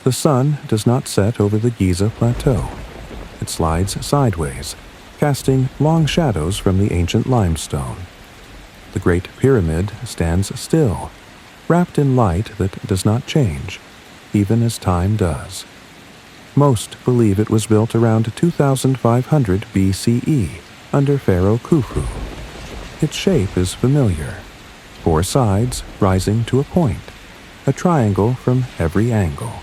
The sun does not set over the Giza plateau. It slides sideways, casting long shadows from the ancient limestone. The Great Pyramid stands still, wrapped in light that does not change, even as time does. Most believe it was built around 2500 BCE under Pharaoh Khufu. Its shape is familiar: 4 sides rising to a point, a triangle from every angle.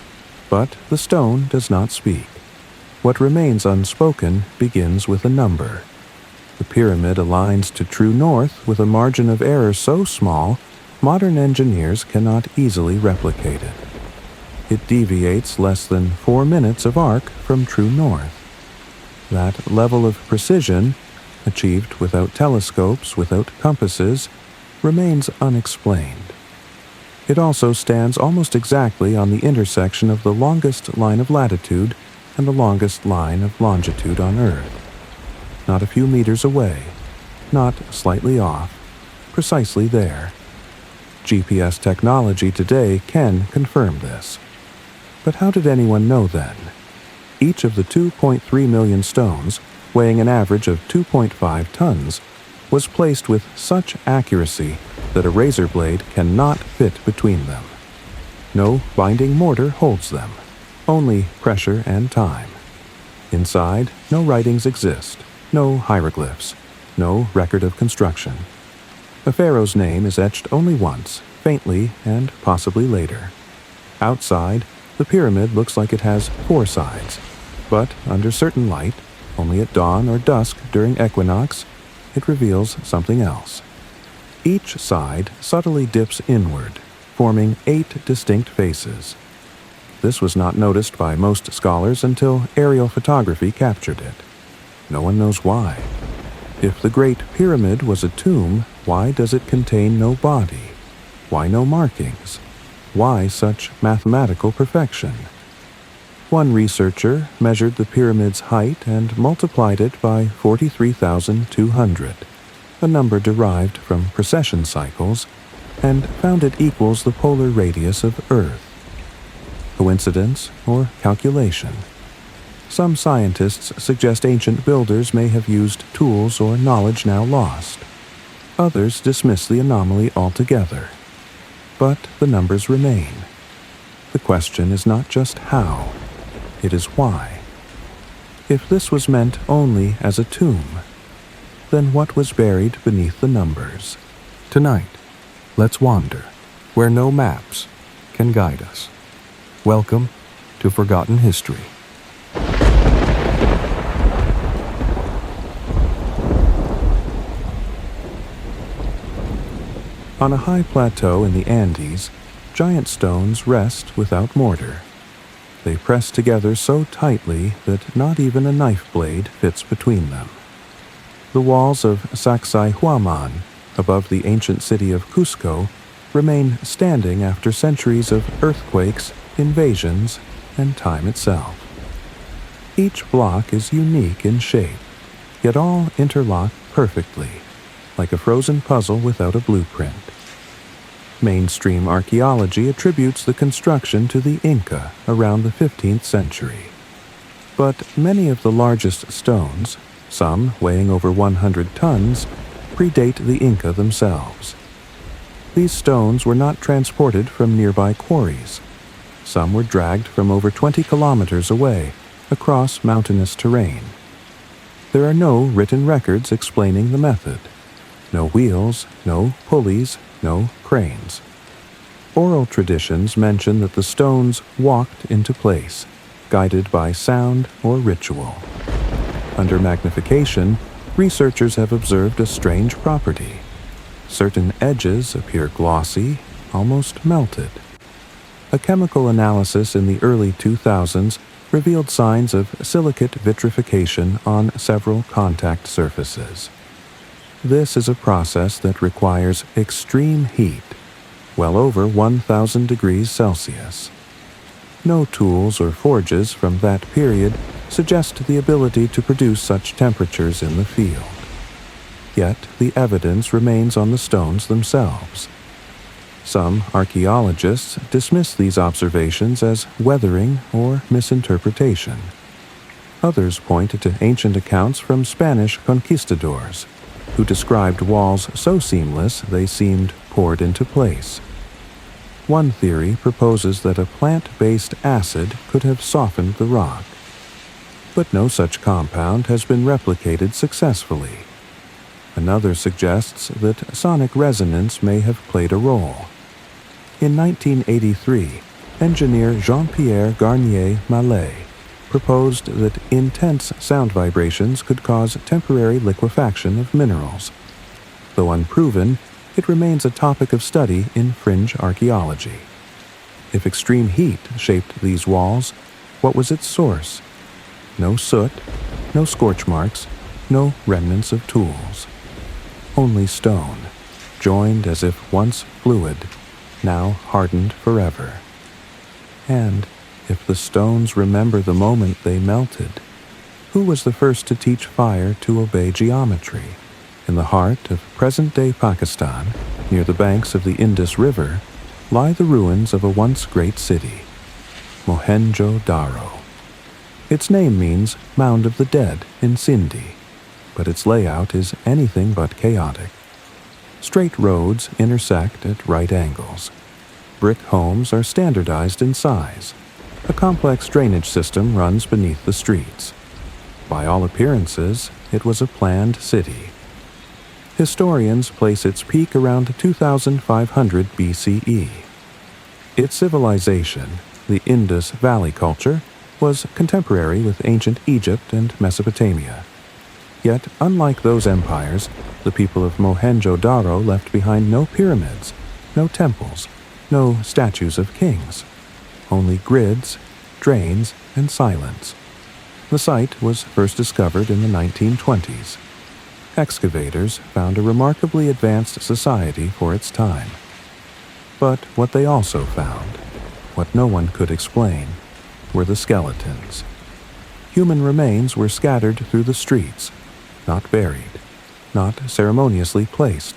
But the stone does not speak. What remains unspoken begins with a number. The pyramid aligns to true north with a margin of error so small, modern engineers cannot easily replicate it. It deviates less than 4 minutes of arc from true north. That level of precision, achieved without telescopes, without compasses, remains unexplained. It also stands almost exactly on the intersection of the longest line of latitude and the longest line of longitude on Earth. Not a few meters away, not slightly off, precisely there. GPS technology today can confirm this. But how did anyone know then? Each of the 2.3 million stones, weighing an average of 2.5 tons, was placed with such accuracy that a razor blade cannot fit between them. No binding mortar holds them, only pressure and time. Inside, no writings exist, no hieroglyphs, no record of construction. A pharaoh's name is etched only once, faintly and possibly later. Outside, the pyramid looks like it has 4 sides, but under certain light, only at dawn or dusk during equinox, it reveals something else. Each side subtly dips inward, forming 8 distinct faces. This was not noticed by most scholars until aerial photography captured it. No one knows why. If the Great Pyramid was a tomb, why does it contain no body? Why no markings? Why such mathematical perfection? One researcher measured the pyramid's height and multiplied it by 43,200, a number derived from precession cycles, and found it equals the polar radius of Earth. Coincidence or calculation? Some scientists suggest ancient builders may have used tools or knowledge now lost. Others dismiss the anomaly altogether. But the numbers remain. The question is not just how, it is why. If this was meant only as a tomb, then what was buried beneath the numbers? Tonight, let's wander where no maps can guide us. Welcome to Forgotten History. On a high plateau in the Andes, giant stones rest without mortar. They press together so tightly that not even a knife blade fits between them. The walls of Sacsayhuaman, above the ancient city of Cusco, remain standing after centuries of earthquakes, invasions, and time itself. Each block is unique in shape, yet all interlock perfectly, like a frozen puzzle without a blueprint. Mainstream archaeology attributes the construction to the Inca around the 15th century. But many of the largest stones, some weighing over 100 tons, predate the Inca themselves. These stones were not transported from nearby quarries. Some were dragged from over 20 kilometers away, across mountainous terrain. There are no written records explaining the method. No wheels, no pulleys, no cranes. Oral traditions mention that the stones walked into place, guided by sound or ritual. Under magnification, researchers have observed a strange property. Certain edges appear glossy, almost melted. A chemical analysis in the early 2000s revealed signs of silicate vitrification on several contact surfaces. This is a process that requires extreme heat, well over 1,000 degrees Celsius. No tools or forges from that period suggest the ability to produce such temperatures in the field. Yet the evidence remains on the stones themselves. Some archaeologists dismiss these observations as weathering or misinterpretation. Others point to ancient accounts from Spanish conquistadors, who described walls so seamless they seemed poured into place. One theory proposes that a plant-based acid could have softened the rock, but no such compound has been replicated successfully. Another suggests that sonic resonance may have played a role. In 1983, engineer Jean-Pierre Garnier-Mallet proposed that intense sound vibrations could cause temporary liquefaction of minerals. Though unproven, it remains a topic of study in fringe archaeology. If extreme heat shaped these walls, what was its source? No soot, no scorch marks, no remnants of tools. Only stone, joined as if once fluid, now hardened forever. And if the stones remember the moment they melted, who was the first to teach fire to obey geometry? In the heart of present-day Pakistan, near the banks of the Indus River, lie the ruins of a once great city, Mohenjo-Daro. Its name means Mound of the Dead in Sindhi, but its layout is anything but chaotic. Straight roads intersect at right angles. Brick homes are standardized in size. A complex drainage system runs beneath the streets. By all appearances, it was a planned city. Historians place its peak around 2500 BCE. Its civilization, the Indus Valley culture, was contemporary with ancient Egypt and Mesopotamia. Yet, unlike those empires, the people of Mohenjo-Daro left behind no pyramids, no temples, no statues of kings. Only grids, drains, and silence. The site was first discovered in the 1920s. Excavators found a remarkably advanced society for its time. But what they also found, what no one could explain, were the skeletons. Human remains were scattered through the streets, not buried, not ceremoniously placed.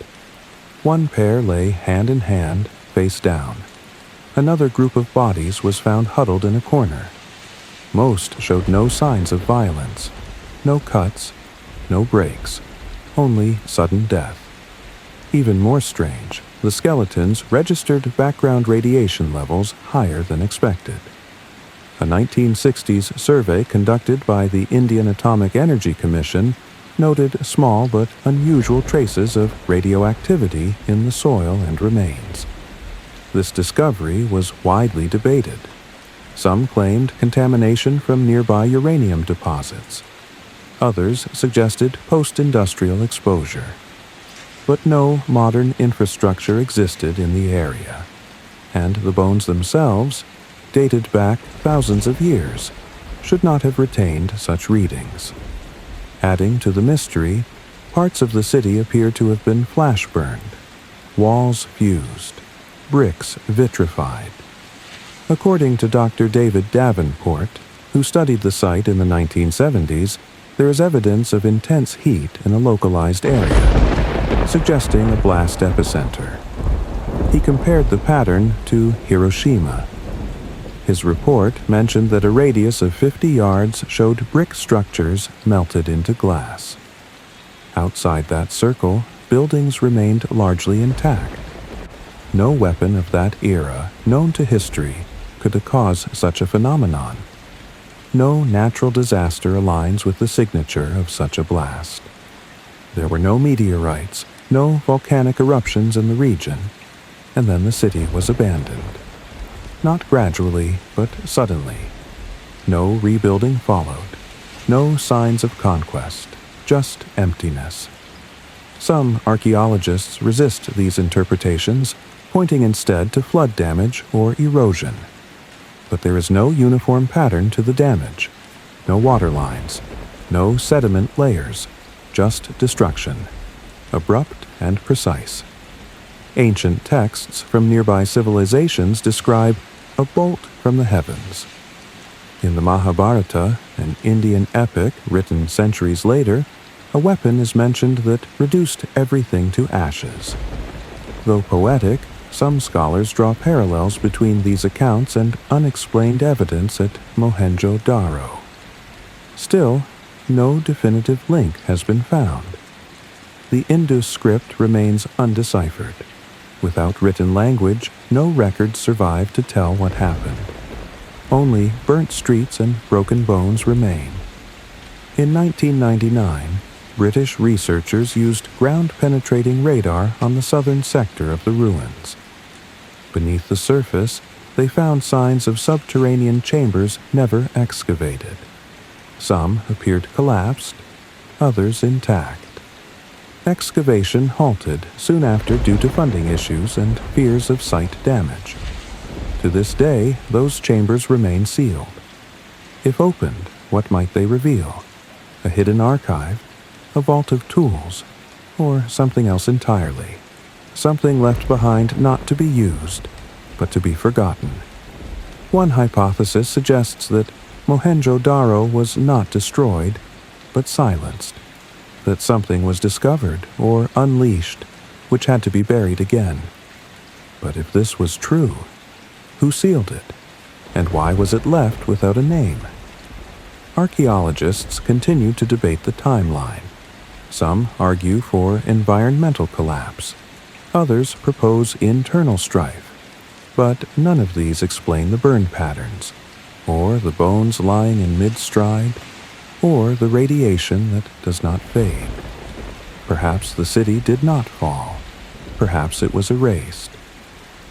One pair lay hand in hand, face down. Another group of bodies was found huddled in a corner. Most showed no signs of violence, no cuts, no breaks, only sudden death. Even more strange, the skeletons registered background radiation levels higher than expected. A 1960s survey conducted by the Indian Atomic Energy Commission noted small but unusual traces of radioactivity in the soil and remains. This discovery was widely debated. Some claimed contamination from nearby uranium deposits. Others suggested post-industrial exposure. But no modern infrastructure existed in the area, and the bones themselves, dated back thousands of years, should not have retained such readings. Adding to the mystery, parts of the city appear to have been flash-burned, walls fused, bricks vitrified. According to Dr. David Davenport, who studied the site in the 1970s, there is evidence of intense heat in a localized area, suggesting a blast epicenter. He compared the pattern to Hiroshima. His report mentioned that a radius of 50 yards showed brick structures melted into glass. Outside that circle, buildings remained largely intact. No weapon of that era, known to history, could have caused such a phenomenon. No natural disaster aligns with the signature of such a blast. There were no meteorites, no volcanic eruptions in the region, and then the city was abandoned. Not gradually, but suddenly. No rebuilding followed. No signs of conquest, just emptiness. Some archaeologists resist these interpretations, pointing instead to flood damage or erosion. But there is no uniform pattern to the damage. No water lines, no sediment layers, just destruction. Abrupt and precise. Ancient texts from nearby civilizations describe a bolt from the heavens. In the Mahabharata, an Indian epic written centuries later, a weapon is mentioned that reduced everything to ashes. Though poetic, Some scholars draw parallels between these accounts and unexplained evidence at Mohenjo-Daro. Still, no definitive link has been found. The Indus script remains undeciphered. Without written language, no records survive to tell what happened. Only burnt streets and broken bones remain. In 1999, British researchers used ground-penetrating radar on the southern sector of the ruins. Beneath the surface, they found signs of subterranean chambers never excavated. Some appeared collapsed, others intact. Excavation halted soon after due to funding issues and fears of site damage. To this day, those chambers remain sealed. If opened, what might they reveal? A hidden archive, a vault of tools, or something else entirely? Something left behind not to be used, but to be forgotten. One hypothesis suggests that Mohenjo-Daro was not destroyed, but silenced. That something was discovered or unleashed, which had to be buried again. But if this was true, who sealed it? And why was it left without a name? Archaeologists continue to debate the timeline. Some argue for environmental collapse. Others propose internal strife. But none of these explain the burn patterns, or the bones lying in mid-stride, or the radiation that does not fade. Perhaps the city did not fall. Perhaps it was erased.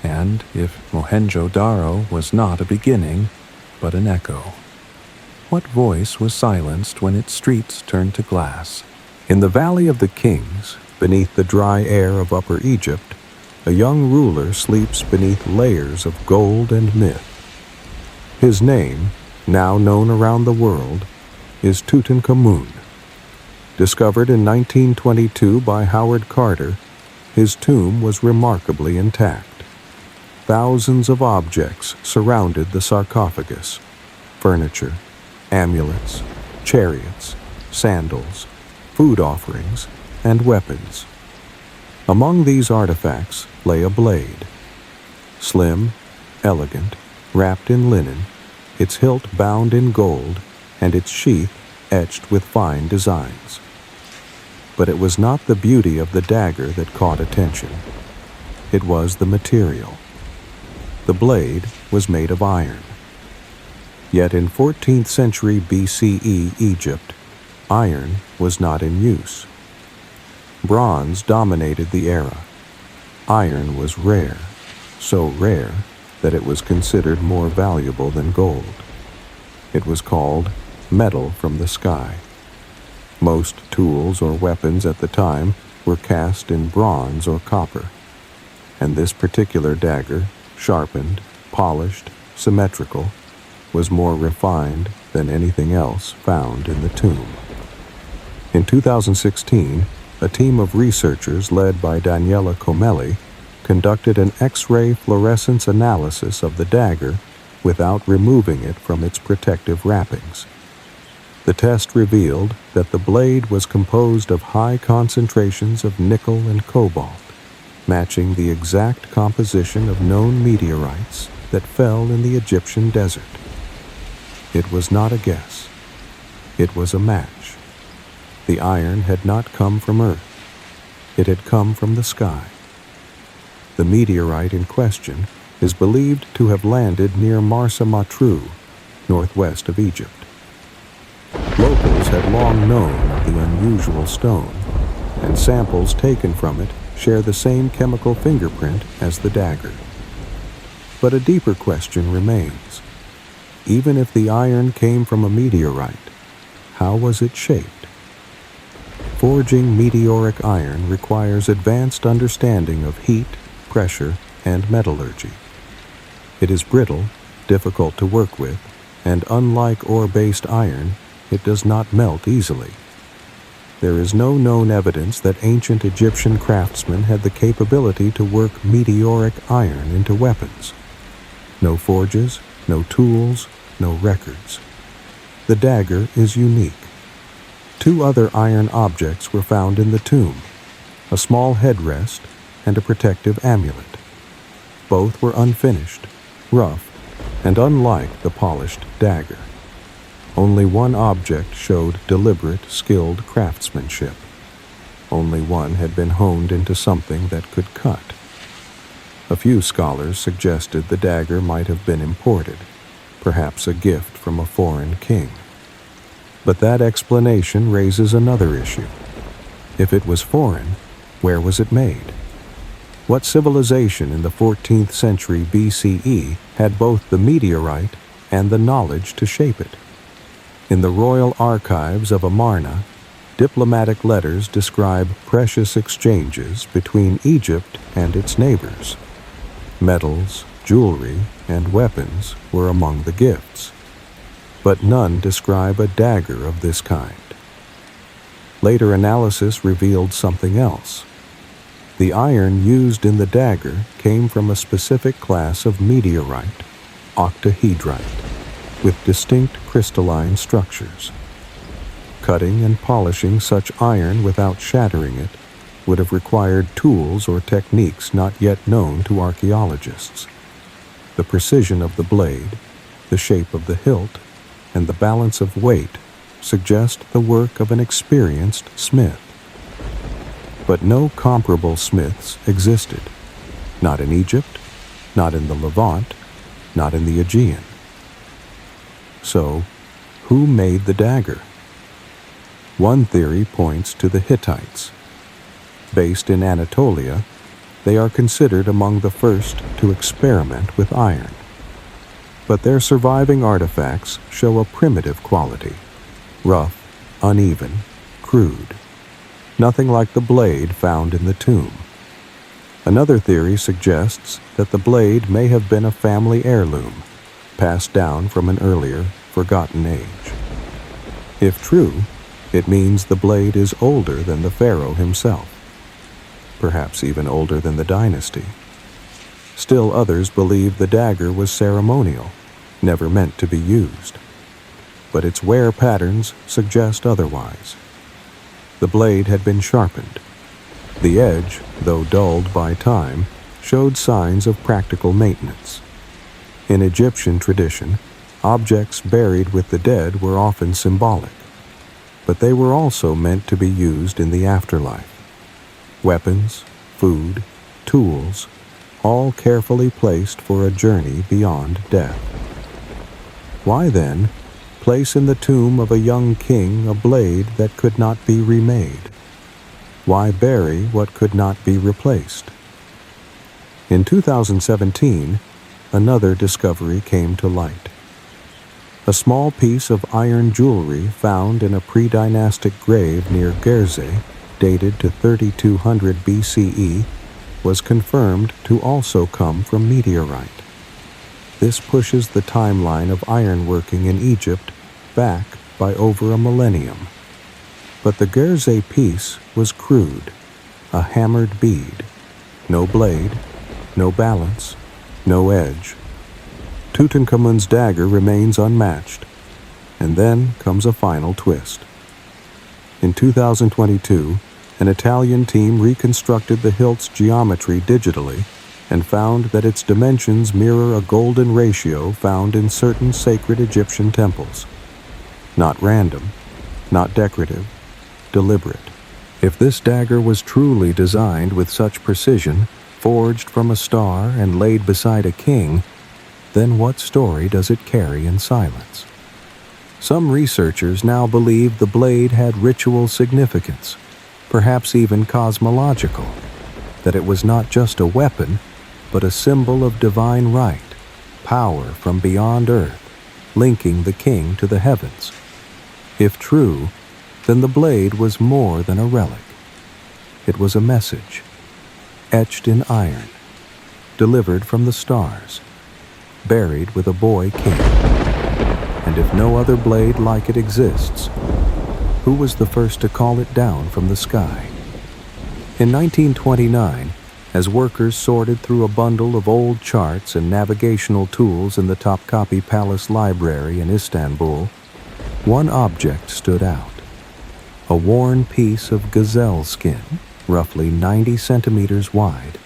And if Mohenjo-Daro was not a beginning, but an echo, what voice was silenced when its streets turned to glass? In the Valley of the Kings, beneath the dry air of Upper Egypt, a young ruler sleeps beneath layers of gold and myth. His name, now known around the world, is Tutankhamun. Discovered in 1922 by Howard Carter, his tomb was remarkably intact. Thousands of objects surrounded the sarcophagus: furniture, amulets, chariots, sandals, food offerings, and weapons. Among these artifacts lay a blade. Slim, elegant, wrapped in linen, its hilt bound in gold, and its sheath etched with fine designs. But it was not the beauty of the dagger that caught attention. It was the material. The blade was made of iron. Yet in 14th century BCE Egypt, iron was not in use. Bronze dominated the era. Iron was rare, so rare that it was considered more valuable than gold. It was called metal from the sky. Most tools or weapons at the time were cast in bronze or copper, and this particular dagger, sharpened, polished, symmetrical, was more refined than anything else found in the tomb. In 2016, a team of researchers led by Daniela Comelli conducted an X-ray fluorescence analysis of the dagger without removing it from its protective wrappings. The test revealed that the blade was composed of high concentrations of nickel and cobalt, matching the exact composition of known meteorites that fell in the Egyptian desert. It was not a guess. It was a match. The iron had not come from Earth. It had come from the sky. The meteorite in question is believed to have landed near Marsa Matruh, northwest of Egypt. Locals had long known of the unusual stone, and samples taken from it share the same chemical fingerprint as the dagger. But a deeper question remains. Even if the iron came from a meteorite, how was it shaped? Forging meteoric iron requires advanced understanding of heat, pressure, and metallurgy. It is brittle, difficult to work with, and unlike ore-based iron, it does not melt easily. There is no known evidence that ancient Egyptian craftsmen had the capability to work meteoric iron into weapons. No forges, no tools, no records. The dagger is unique. 2 other iron objects were found in the tomb: a small headrest and a protective amulet. Both were unfinished, rough, and unlike the polished dagger. Only one object showed deliberate, skilled craftsmanship. Only one had been honed into something that could cut. A few scholars suggested the dagger might have been imported, perhaps a gift from a foreign king. But that explanation raises another issue. If it was foreign, where was it made? What civilization in the 14th century BCE had both the meteorite and the knowledge to shape it? In the royal archives of Amarna, diplomatic letters describe precious exchanges between Egypt and its neighbors. Metals, jewelry, and weapons were among the gifts, but none describe a dagger of this kind. Later analysis revealed something else. The iron used in the dagger came from a specific class of meteorite, octahedrite, with distinct crystalline structures. Cutting and polishing such iron without shattering it would have required tools or techniques not yet known to archaeologists. The precision of the blade, the shape of the hilt, and the balance of weight suggest the work of an experienced smith. But no comparable smiths existed, not in Egypt, not in the Levant, not in the Aegean. So, who made the dagger? One theory points to the Hittites. Based in Anatolia, they are considered among the first to experiment with iron. But their surviving artifacts show a primitive quality, rough, uneven, crude. Nothing like the blade found in the tomb. Another theory suggests that the blade may have been a family heirloom, passed down from an earlier, forgotten age. If true, it means the blade is older than the pharaoh himself, perhaps even older than the dynasty. Still others believe the dagger was ceremonial, never meant to be used. But its wear patterns suggest otherwise. The blade had been sharpened. The edge, though dulled by time, showed signs of practical maintenance. In Egyptian tradition, objects buried with the dead were often symbolic, but they were also meant to be used in the afterlife. Weapons, food, tools, all carefully placed for a journey beyond death. Why then place in the tomb of a young king a blade that could not be remade? Why bury what could not be replaced? In 2017, another discovery came to light. A small piece of iron jewelry found in a pre-dynastic grave near Gerzeh, dated to 3200 BCE, was confirmed to also come from meteorite. This pushes the timeline of ironworking in Egypt back by over a millennium. But the Gerzeh piece was crude, a hammered bead. No blade, no balance, no edge. Tutankhamun's dagger remains unmatched. And then comes a final twist. In 2022, an Italian team reconstructed the hilt's geometry digitally and found that its dimensions mirror a golden ratio found in certain sacred Egyptian temples. Not random, not decorative, deliberate. If this dagger was truly designed with such precision, forged from a star and laid beside a king, then what story does it carry in silence? Some researchers now believe the blade had ritual significance, perhaps even cosmological, that it was not just a weapon, but a symbol of divine right, power from beyond earth, linking the king to the heavens. If true, then the blade was more than a relic. It was a message, etched in iron, delivered from the stars, buried with a boy king. And if no other blade like it exists, who was the first to call it down from the sky? In 1929, as workers sorted through a bundle of old charts and navigational tools in the Topkapi Palace Library in Istanbul, one object stood out. A worn piece of gazelle skin, roughly 90 centimeters wide,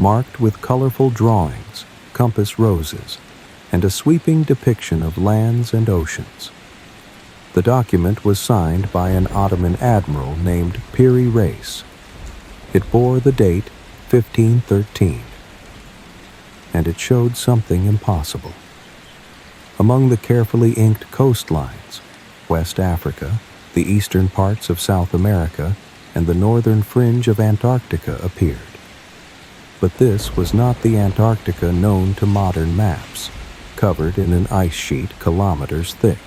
marked with colorful drawings, compass roses, and a sweeping depiction of lands and oceans. The document was signed by an Ottoman admiral named Piri Reis. It bore the date 1513, and it showed something impossible. Among the carefully inked coastlines, West Africa, the eastern parts of South America, and the northern fringe of Antarctica appeared. But this was not the Antarctica known to modern maps, covered in an ice sheet kilometers thick.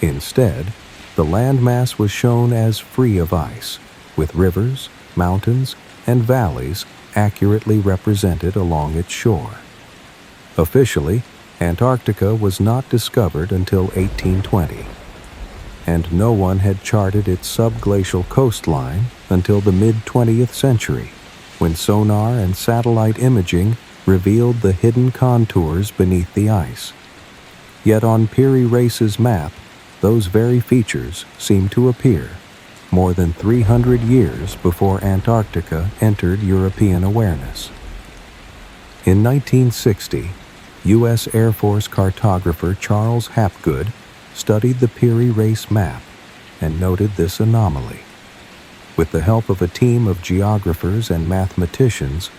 Instead, the landmass was shown as free of ice, with rivers, mountains, and valleys accurately represented along its shore. Officially, Antarctica was not discovered until 1820, and no one had charted its subglacial coastline until the mid-20th century, when sonar and satellite imaging revealed the hidden contours beneath the ice. Yet on Piri Reis's map, those very features seem to appear more than 300 years before Antarctica entered European awareness. In 1960, U.S. Air Force cartographer Charles Hapgood studied the Piri Reis map and noted this anomaly. With the help of a team of geographers and mathematicians,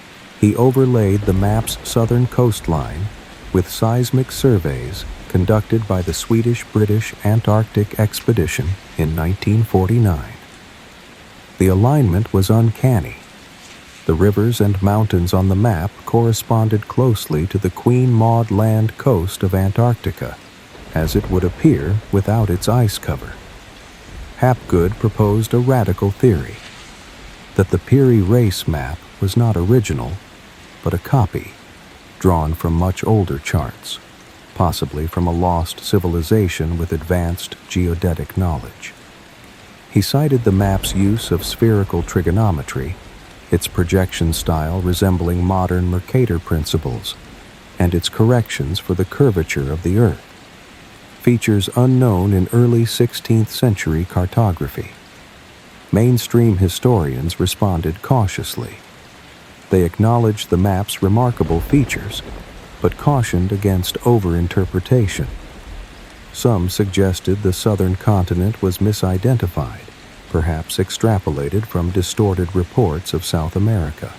he overlaid the map's southern coastline with seismic surveys conducted by the Swedish-British Antarctic Expedition in 1949. The alignment was uncanny. The rivers and mountains on the map corresponded closely to the Queen Maud Land coast of Antarctica, as it would appear without its ice cover. Hapgood proposed a radical theory, that the Piri Reis map was not original, but a copy, drawn from much older charts, possibly from a lost civilization with advanced geodetic knowledge. He cited the map's use of spherical trigonometry, its projection style resembling modern Mercator principles, and its corrections for the curvature of the Earth, features unknown in early 16th century cartography. Mainstream historians responded cautiously. They acknowledged the map's remarkable features, but cautioned against overinterpretation. Some suggested the southern continent was misidentified, perhaps extrapolated from distorted reports of South America.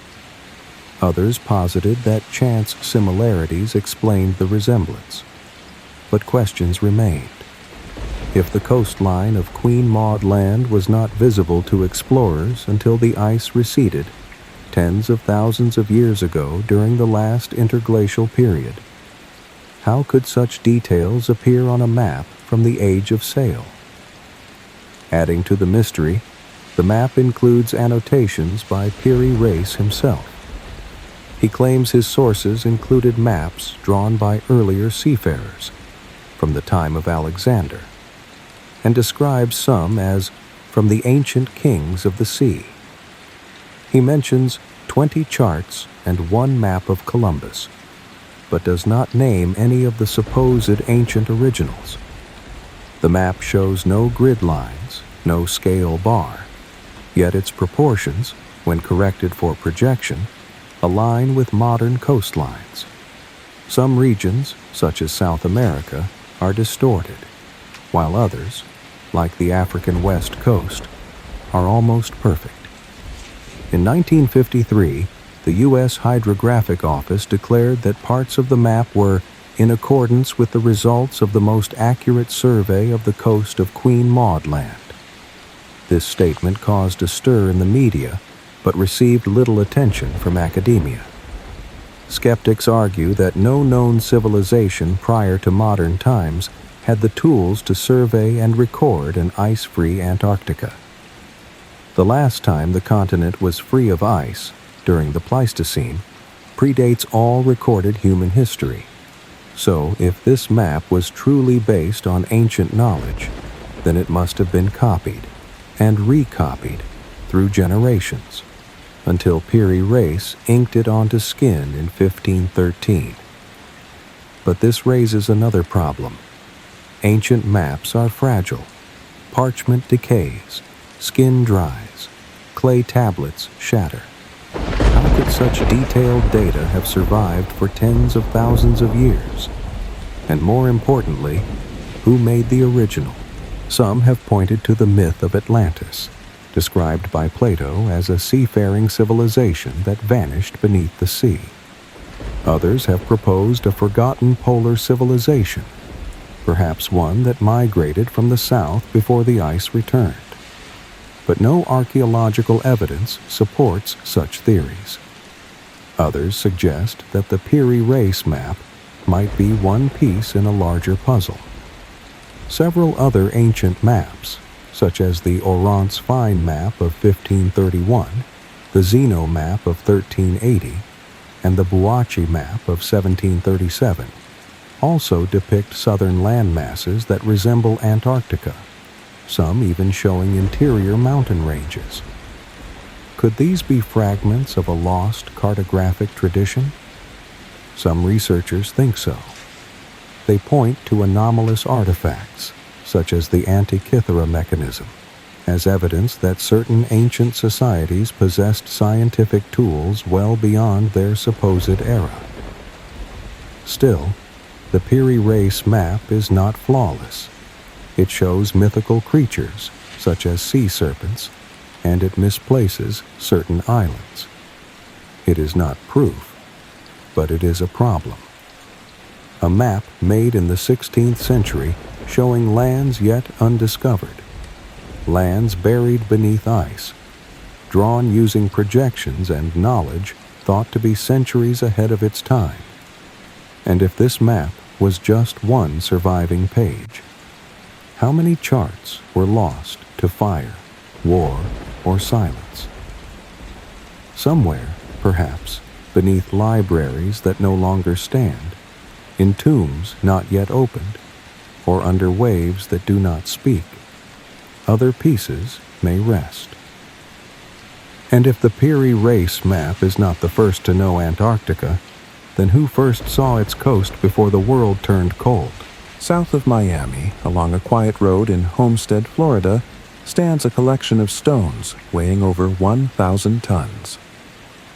Others posited that chance similarities explained the resemblance. But questions remained. If the coastline of Queen Maud Land was not visible to explorers until the ice receded, tens of thousands of years ago during the last interglacial period, how could such details appear on a map from the age of sail? Adding to the mystery, the map includes annotations by Piri Reis himself. He claims his sources included maps drawn by earlier seafarers, from the time of Alexander, and describes some as from the ancient kings of the sea. He mentions 20 charts and one map of Columbus, but does not name any of the supposed ancient originals. The map shows no grid lines, no scale bar, yet its proportions, when corrected for projection, align with modern coastlines. Some regions, such as South America, are distorted, while others, like the African West Coast, are almost perfect. In 1953, the U.S. Hydrographic Office declared that parts of the map were in accordance with the results of the most accurate survey of the coast of Queen Maud Land. This statement caused a stir in the media, but received little attention from academia. Skeptics argue that no known civilization prior to modern times had the tools to survey and record an ice-free Antarctica. The last time the continent was free of ice, during the Pleistocene, predates all recorded human history. So, if this map was truly based on ancient knowledge, then it must have been copied and recopied through generations, until Piri Reis inked it onto skin in 1513. But this raises another problem. Ancient maps are fragile. Parchment decays, skin dries, clay tablets shatter. How could such detailed data have survived for tens of thousands of years? And more importantly, who made the original? Some have pointed to the myth of Atlantis, described by Plato as a seafaring civilization that vanished beneath the sea. Others have proposed a forgotten polar civilization, perhaps one that migrated from the south before the ice returned. But no archaeological evidence supports such theories. Others suggest that the Piri Reis map might be one piece in a larger puzzle. Several other ancient maps, such as the Oronce Fine map of 1531, the Zeno map of 1380, and the Buachi map of 1737, also depict southern land masses that resemble Antarctica, some even showing interior mountain ranges. Could these be fragments of a lost cartographic tradition? Some researchers think so. They point to anomalous artifacts, such as the Antikythera mechanism, as evidence that certain ancient societies possessed scientific tools well beyond their supposed era. Still, the Piri Reis map is not flawless. It shows mythical creatures, such as sea serpents, and it misplaces certain islands. It is not proof, but it is a problem. A map made in the 16th century showing lands yet undiscovered, lands buried beneath ice, drawn using projections and knowledge thought to be centuries ahead of its time. And if this map was just one surviving page, how many charts were lost to fire, war, or silence? Somewhere, perhaps, beneath libraries that no longer stand, in tombs not yet opened, or under waves that do not speak, other pieces may rest. And if the Piri Reis map is not the first to know Antarctica, then who first saw its coast before the world turned cold? South of Miami, along a quiet road in Homestead, Florida, stands a collection of stones weighing over 1,000 tons.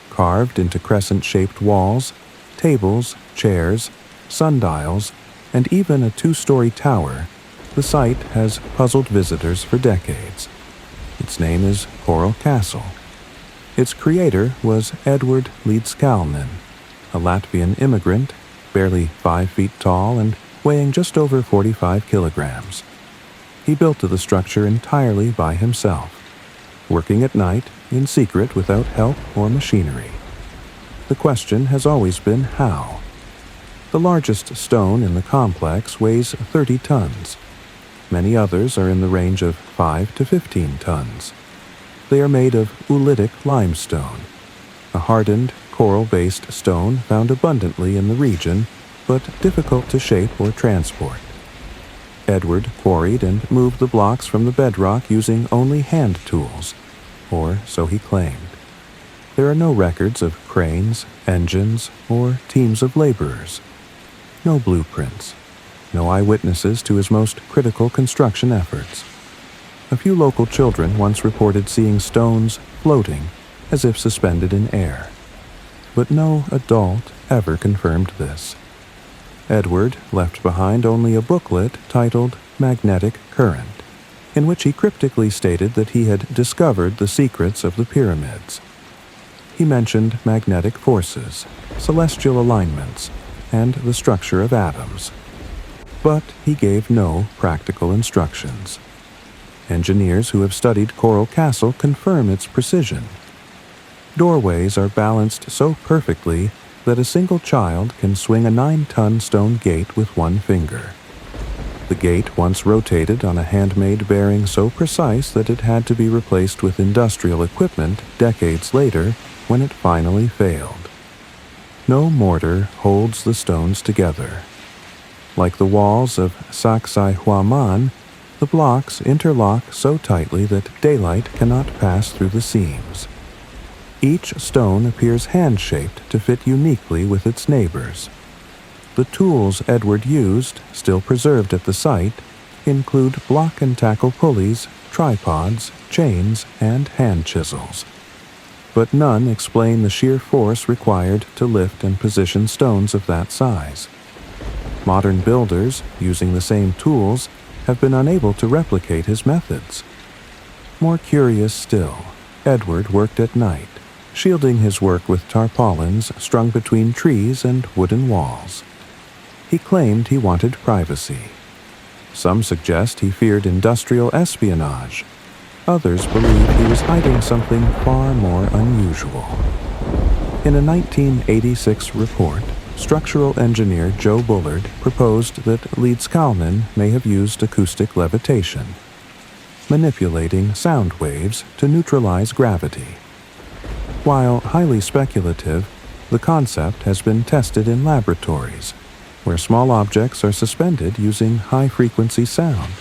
Carved into crescent-shaped walls, tables, chairs, sundials, and even a 2-story tower, the site has puzzled visitors for decades. Its name is Coral Castle. Its creator was Edward Leedskalnin, a Latvian immigrant, barely 5 feet tall and weighing just over 45 kilograms. He built the structure entirely by himself, working at night in secret without help or machinery. The question has always been how. The largest stone in the complex weighs 30 tons. Many others are in the range of 5 to 15 tons. They are made of oolitic limestone, a hardened, coral-based stone found abundantly in the region, but difficult to shape or transport. Edward quarried and moved the blocks from the bedrock using only hand tools, or so he claimed. There are no records of cranes, engines, or teams of laborers. No blueprints. No eyewitnesses to his most critical construction efforts. A few local children once reported seeing stones floating as if suspended in air. But no adult ever confirmed this. Edward left behind only a booklet titled Magnetic Current, in which he cryptically stated that he had discovered the secrets of the pyramids. He mentioned magnetic forces, celestial alignments, and the structure of atoms. But he gave no practical instructions. Engineers who have studied Coral Castle confirm its precision. Doorways are balanced so perfectly that a single child can swing a 9-ton stone gate with one finger. The gate once rotated on a handmade bearing so precise that it had to be replaced with industrial equipment decades later when it finally failed. No mortar holds the stones together. Like the walls of Sacsayhuaman, the blocks interlock so tightly that daylight cannot pass through the seams. Each stone appears hand-shaped to fit uniquely with its neighbors. The tools Edward used, still preserved at the site, include block and tackle pulleys, tripods, chains, and hand chisels. but none explain the sheer force required to lift and position stones of that size. Modern builders, using the same tools, have been unable to replicate his methods. More curious still, Edward worked at night, shielding his work with tarpaulins strung between trees and wooden walls. He claimed he wanted privacy. Some suggest he feared industrial espionage. Others believe he was hiding something far more unusual. In a 1986 report, structural engineer Joe Bullard proposed that Leedskalnin may have used acoustic levitation, manipulating sound waves to neutralize gravity. While highly speculative, the concept has been tested in laboratories, where small objects are suspended using high-frequency sound.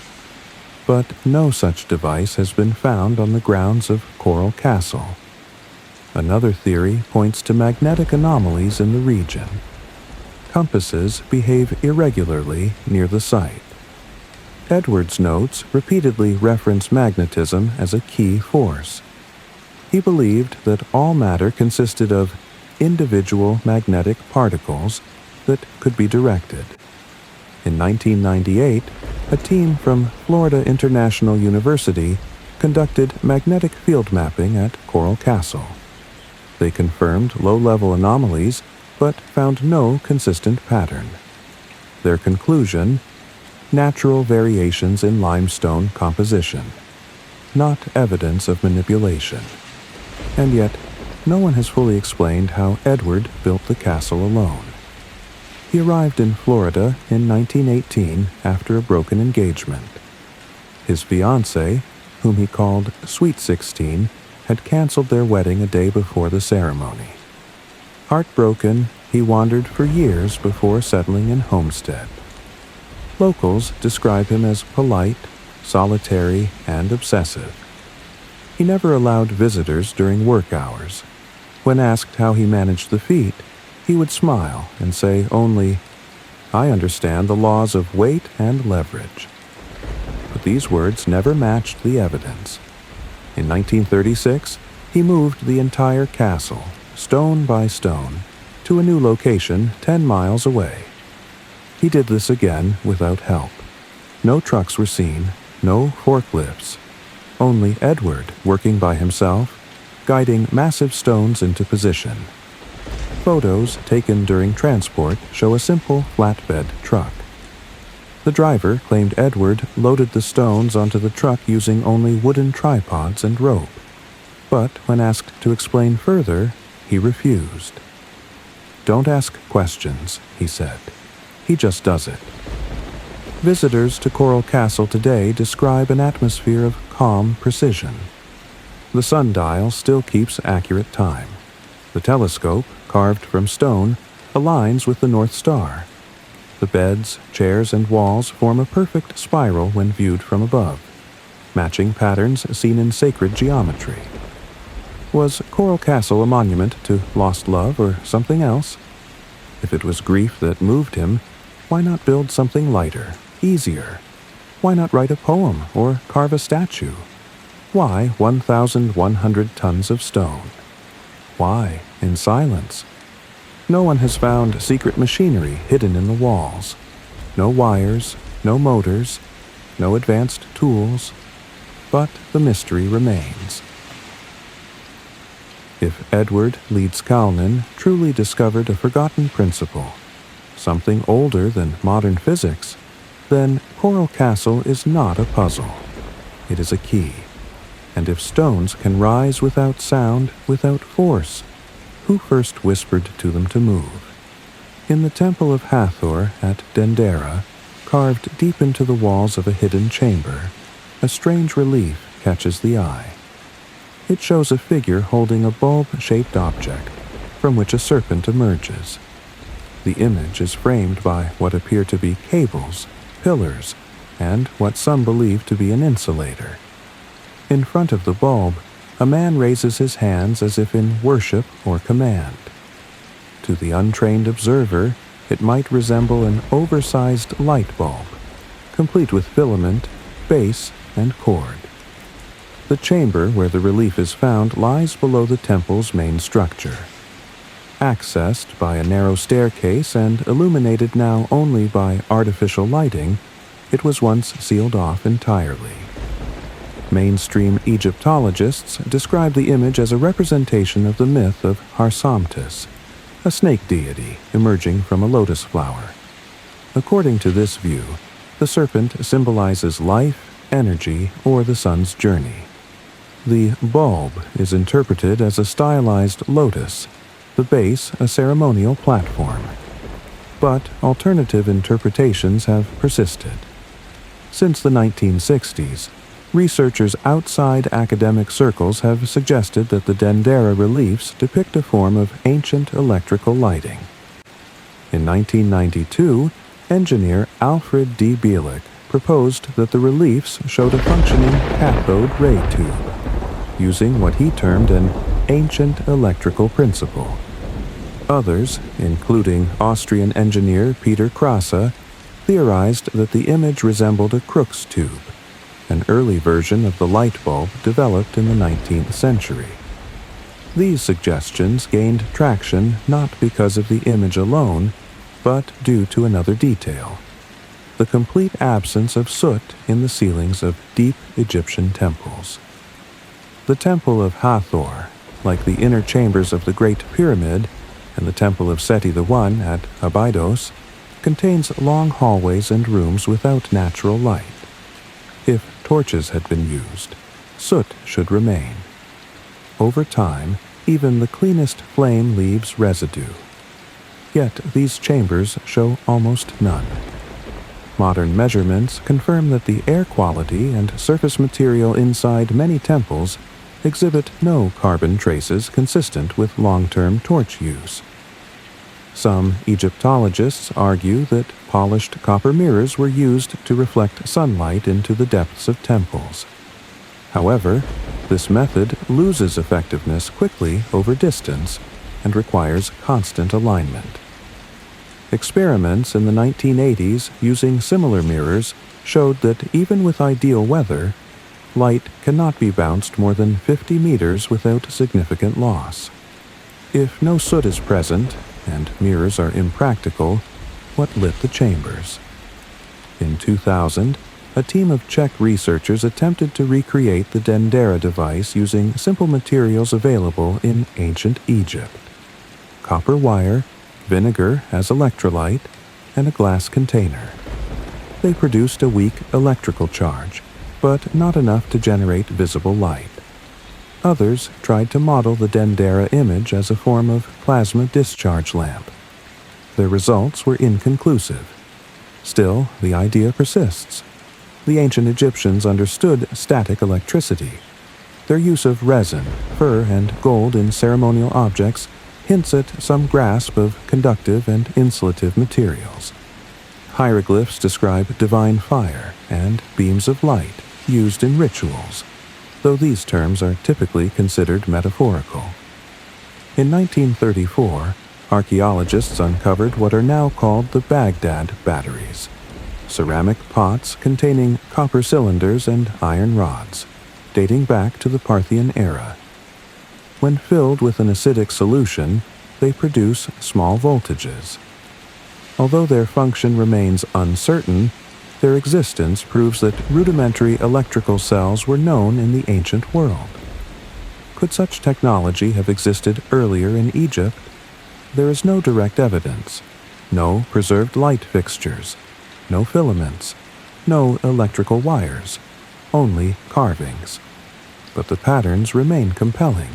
But no such device has been found on the grounds of Coral Castle. Another theory points to magnetic anomalies in the region. Compasses behave irregularly near the site. Edward's notes repeatedly reference magnetism as a key force. He believed that all matter consisted of individual magnetic particles that could be directed. In 1998, a team from Florida International University conducted magnetic field mapping at Coral Castle. They confirmed low-level anomalies, but found no consistent pattern. Their conclusion: natural variations in limestone composition, not evidence of manipulation. And yet, no one has fully explained how Edward built the castle alone. He arrived in Florida in 1918 after a broken engagement. His fiancée, whom he called Sweet 16, had canceled their wedding a day before the ceremony. Heartbroken, he wandered for years before settling in Homestead. Locals describe him as polite, solitary, and obsessive. He never allowed visitors during work hours. When asked how he managed the feat, he would smile and say only, "I understand the laws of weight and leverage." But these words never matched the evidence. In 1936, he moved the entire castle, stone by stone, to a new location 10 miles away. He did this again without help. No trucks were seen, no forklifts. Only Edward working by himself, guiding massive stones into position. Photos taken during transport show a simple flatbed truck. The driver claimed Edward loaded the stones onto the truck using only wooden tripods and rope. But when asked to explain further, he refused. "Don't ask questions," he said. "He just does it." Visitors to Coral Castle today describe an atmosphere of calm precision. The sundial still keeps accurate time. The telescope, carved from stone, aligns with the North Star. The beds, chairs, and walls form a perfect spiral when viewed from above, matching patterns seen in sacred geometry. Was Coral Castle a monument to lost love or something else? If it was grief that moved him, why not build something lighter, easier? Why not write a poem or carve a statue? Why 1,100 tons of stone? Why in silence? No one has found secret machinery hidden in the walls. No wires, no motors, no advanced tools, but the mystery remains. If Edward Leedskalnin truly discovered a forgotten principle, something older than modern physics, then Coral Castle is not a puzzle. It is a key. And if stones can rise without sound, without force, who first whispered to them to move? In the Temple of Hathor at Dendera, carved deep into the walls of a hidden chamber, a strange relief catches the eye. It shows a figure holding a bulb-shaped object, from which a serpent emerges. The image is framed by what appear to be cables, pillars, and what some believe to be an insulator. In front of the bulb, a man raises his hands as if in worship or command. To the untrained observer, it might resemble an oversized light bulb, complete with filament, base, and cord. The chamber where the relief is found lies below the temple's main structure. Accessed by a narrow staircase and illuminated now only by artificial lighting, it was once sealed off entirely. Mainstream Egyptologists describe the image as a representation of the myth of Harsamtis, a snake deity emerging from a lotus flower. According to this view, the serpent symbolizes life, energy, or the sun's journey. The bulb is interpreted as a stylized lotus, the base a ceremonial platform. But alternative interpretations have persisted. Since the 1960s, researchers outside academic circles have suggested that the Dendera reliefs depict a form of ancient electrical lighting. In 1992, engineer Alfred D. Bielik proposed that the reliefs showed a functioning cathode ray tube, using what he termed an ancient electrical principle. Others, including Austrian engineer Peter Krause, theorized that the image resembled a Crookes tube, an early version of the light bulb developed in the 19th century. These suggestions gained traction not because of the image alone, but due to another detail: the complete absence of soot in the ceilings of deep Egyptian temples. The Temple of Hathor, like the inner chambers of the Great Pyramid and the Temple of Seti I at Abydos, contains long hallways and rooms without natural light. If torches had been used, soot should remain. Over time, even the cleanest flame leaves residue. Yet these chambers show almost none. Modern measurements confirm that the air quality and surface material inside many temples exhibit no carbon traces consistent with long-term torch use. Some Egyptologists argue that polished copper mirrors were used to reflect sunlight into the depths of temples. However, this method loses effectiveness quickly over distance and requires constant alignment. Experiments in the 1980s using similar mirrors showed that even with ideal weather, light cannot be bounced more than 50 meters without significant loss. If no soot is present, and mirrors are impractical, what lit the chambers? In 2000, a team of Czech researchers attempted to recreate the Dendera device using simple materials available in ancient Egypt: copper wire, vinegar as electrolyte, and a glass container. They produced a weak electrical charge, but not enough to generate visible light. Others tried to model the Dendera image as a form of plasma discharge lamp. Their results were inconclusive. Still, the idea persists. The ancient Egyptians understood static electricity. Their use of resin, fur, and gold in ceremonial objects hints at some grasp of conductive and insulative materials. Hieroglyphs describe divine fire and beams of light used in rituals, though these terms are typically considered metaphorical. In 1934, archaeologists uncovered what are now called the Baghdad batteries, ceramic pots containing copper cylinders and iron rods, dating back to the Parthian era. When filled with an acidic solution, they produce small voltages. Although their function remains uncertain, their existence proves that rudimentary electrical cells were known in the ancient world. Could such technology have existed earlier in Egypt? There is no direct evidence, no preserved light fixtures, no filaments, no electrical wires, only carvings. But the patterns remain compelling.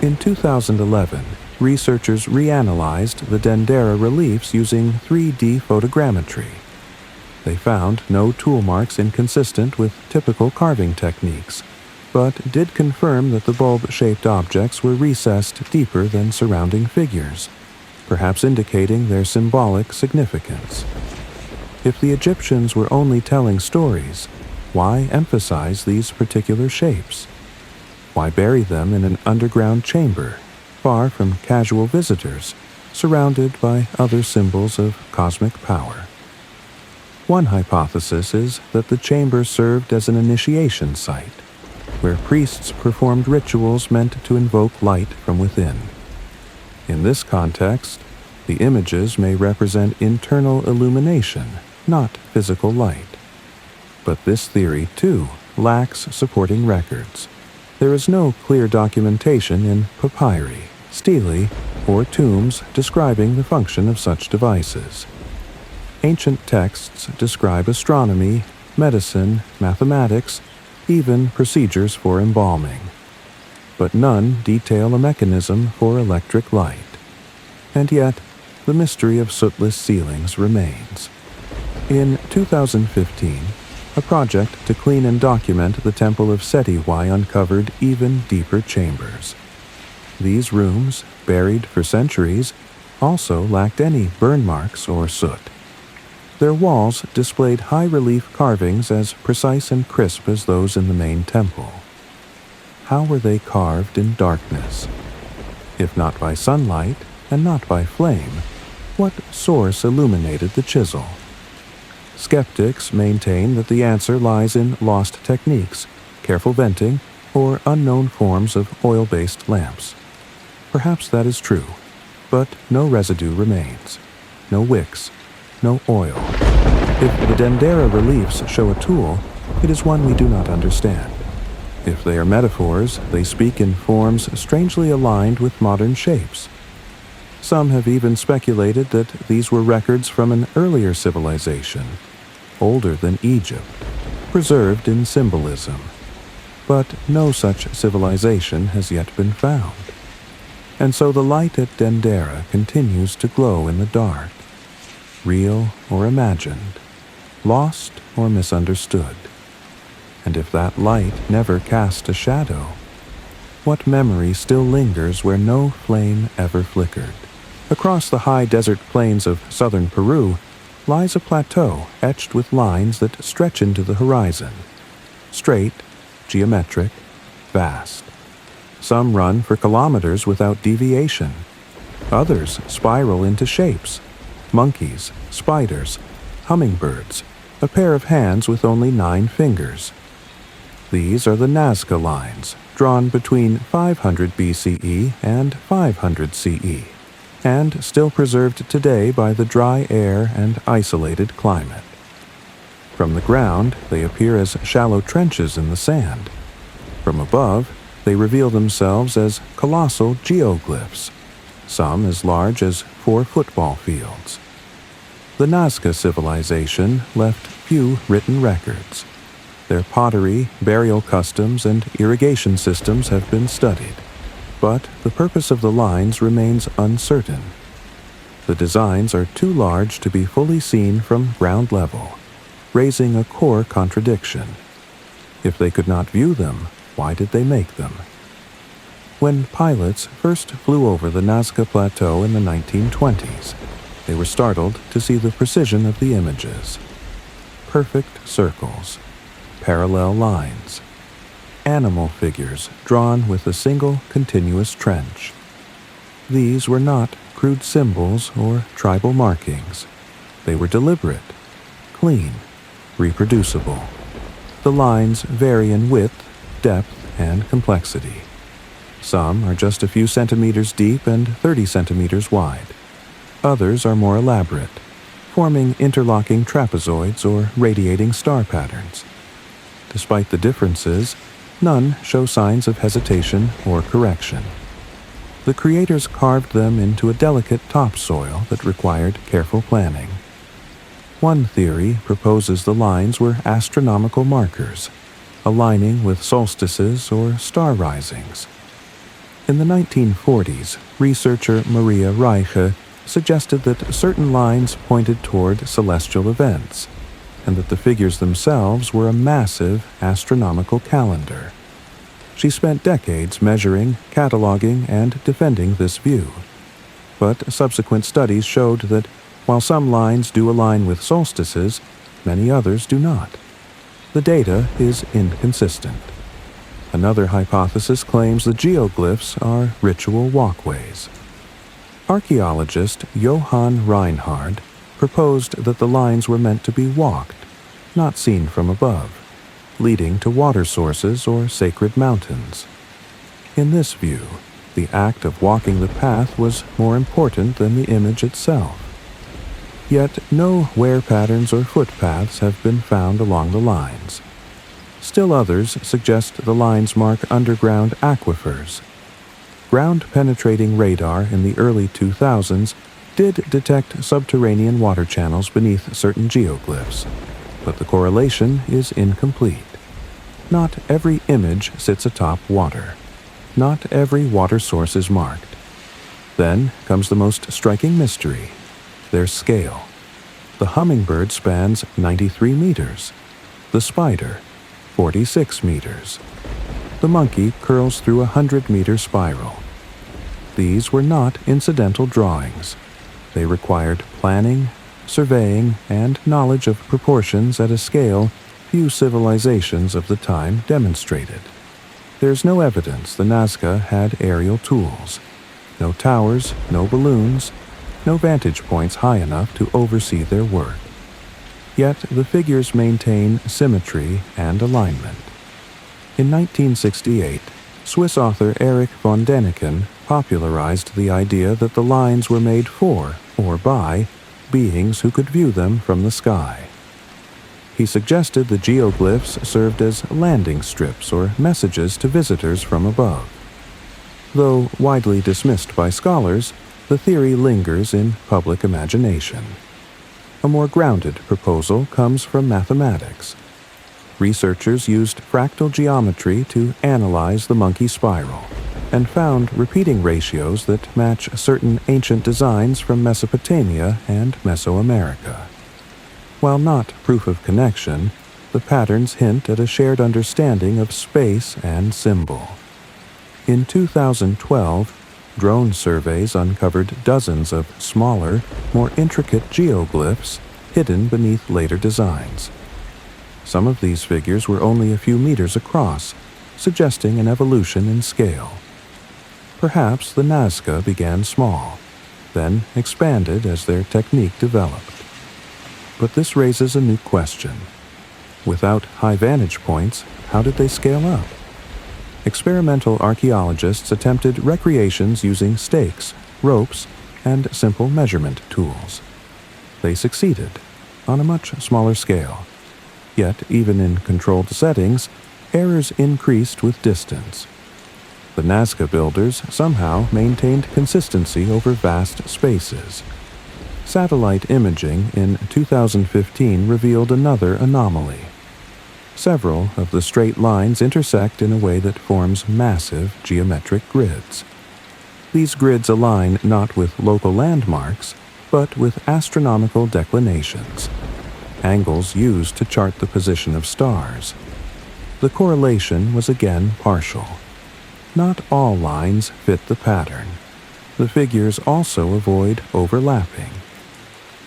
In 2011, researchers reanalyzed the Dendera reliefs using 3D photogrammetry. They found no tool marks inconsistent with typical carving techniques, but did confirm that the bulb-shaped objects were recessed deeper than surrounding figures, perhaps indicating their symbolic significance. If the Egyptians were only telling stories, why emphasize these particular shapes? Why bury them in an underground chamber, far from casual visitors, surrounded by other symbols of cosmic power? One hypothesis is that the chamber served as an initiation site, where priests performed rituals meant to invoke light from within. In this context, the images may represent internal illumination, not physical light. But this theory, too, lacks supporting records. There is no clear documentation in papyri, stelae, or tombs describing the function of such devices. Ancient texts describe astronomy, medicine, mathematics, even procedures for embalming. But none detail a mechanism for electric light. And yet, the mystery of sootless ceilings remains. In 2015, a project to clean and document the Temple of Seti uncovered even deeper chambers. These rooms, buried for centuries, also lacked any burn marks or soot. Their walls displayed high-relief carvings as precise and crisp as those in the main temple. How were they carved in darkness? If not by sunlight and not by flame, what source illuminated the chisel? Skeptics maintain that the answer lies in lost techniques, careful venting, or unknown forms of oil-based lamps. Perhaps that is true, but no residue remains. No wicks, no oil. If the Dendera reliefs show a tool, it is one we do not understand. If they are metaphors, they speak in forms strangely aligned with modern shapes. Some have even speculated that these were records from an earlier civilization, older than Egypt, preserved in symbolism. But no such civilization has yet been found. And so the light at Dendera continues to glow in the dark, real or imagined, lost or misunderstood. And if that light never cast a shadow, what memory still lingers where no flame ever flickered? Across the high desert plains of southern Peru lies a plateau etched with lines that stretch into the horizon. Straight, geometric, vast. Some run for kilometers without deviation. Others spiral into shapes. Monkeys, spiders, hummingbirds, a pair of hands with only 9 fingers. These are the Nazca lines, drawn between 500 BCE and 500 CE, and still preserved today by the dry air and isolated climate. From the ground, they appear as shallow trenches in the sand. From above, they reveal themselves as colossal geoglyphs, some as large as 4 football fields. The Nazca civilization left few written records. Their pottery, burial customs, and irrigation systems have been studied, but the purpose of the lines remains uncertain. The designs are too large to be fully seen from ground level, raising a core contradiction. If they could not view them, why did they make them? When pilots first flew over the Nazca Plateau in the 1920s, they were startled to see the precision of the images. Perfect circles, parallel lines, animal figures drawn with a single continuous trench. These were not crude symbols or tribal markings. They were deliberate, clean, reproducible. The lines vary in width, depth, and complexity. Some are just a few centimeters deep and 30 centimeters wide. Others are more elaborate, forming interlocking trapezoids or radiating star patterns. Despite the differences, none show signs of hesitation or correction. The creators carved them into a delicate topsoil that required careful planning. One theory proposes the lines were astronomical markers, aligning with solstices or star risings. In the 1940s, researcher Maria Reiche suggested that certain lines pointed toward celestial events, and that the figures themselves were a massive astronomical calendar. She spent decades measuring, cataloging, and defending this view. But subsequent studies showed that while some lines do align with solstices, many others do not. The data is inconsistent. Another hypothesis claims the geoglyphs are ritual walkways. Archaeologist Johann Reinhard proposed that the lines were meant to be walked, not seen from above. leading to water sources or sacred mountains. In this view, the act of walking the path was more important than the image itself. Yet no wear patterns or footpaths have been found along the lines. Still others suggest the lines mark underground aquifers. Ground-penetrating radar in the early 2000s did detect subterranean water channels beneath certain geoglyphs, but the correlation is incomplete. Not every image sits atop water. Not every water source is marked. Then comes the most striking mystery: their scale. The hummingbird spans 93 meters. The spider, 46 meters. The monkey curls through a 100-meter spiral. These were not incidental drawings. They required planning, surveying, and knowledge of proportions at a scale few civilizations of the time demonstrated. There's no evidence the Nazca had aerial tools. No towers, no balloons, no vantage points high enough to oversee their work. Yet the figures maintain symmetry and alignment. In 1968, Swiss author Erich von Däniken popularized the idea that the lines were made for, or by, beings who could view them from the sky. He suggested the geoglyphs served as landing strips or messages to visitors from above. Though widely dismissed by scholars, the theory lingers in public imagination. A more grounded proposal comes from mathematics. Researchers used fractal geometry to analyze the monkey spiral and found repeating ratios that match certain ancient designs from Mesopotamia and Mesoamerica. While not proof of connection, the patterns hint at a shared understanding of space and symbol. In 2012, drone surveys uncovered dozens of smaller, more intricate geoglyphs hidden beneath later designs. Some of these figures were only a few meters across, suggesting an evolution in scale. Perhaps the Nazca began small, then expanded as their technique developed. But this raises a new question. Without high vantage points, how did they scale up? Experimental archaeologists attempted recreations using stakes, ropes, and simple measurement tools. They succeeded, on a much smaller scale. Yet, even in controlled settings, errors increased with distance. The Nazca builders somehow maintained consistency over vast spaces. Satellite imaging in 2015 revealed another anomaly. Several of the straight lines intersect in a way that forms massive geometric grids. These grids align not with local landmarks, but with astronomical declinations, angles used to chart the position of stars. The correlation was again partial. Not all lines fit the pattern. The figures also avoid overlapping.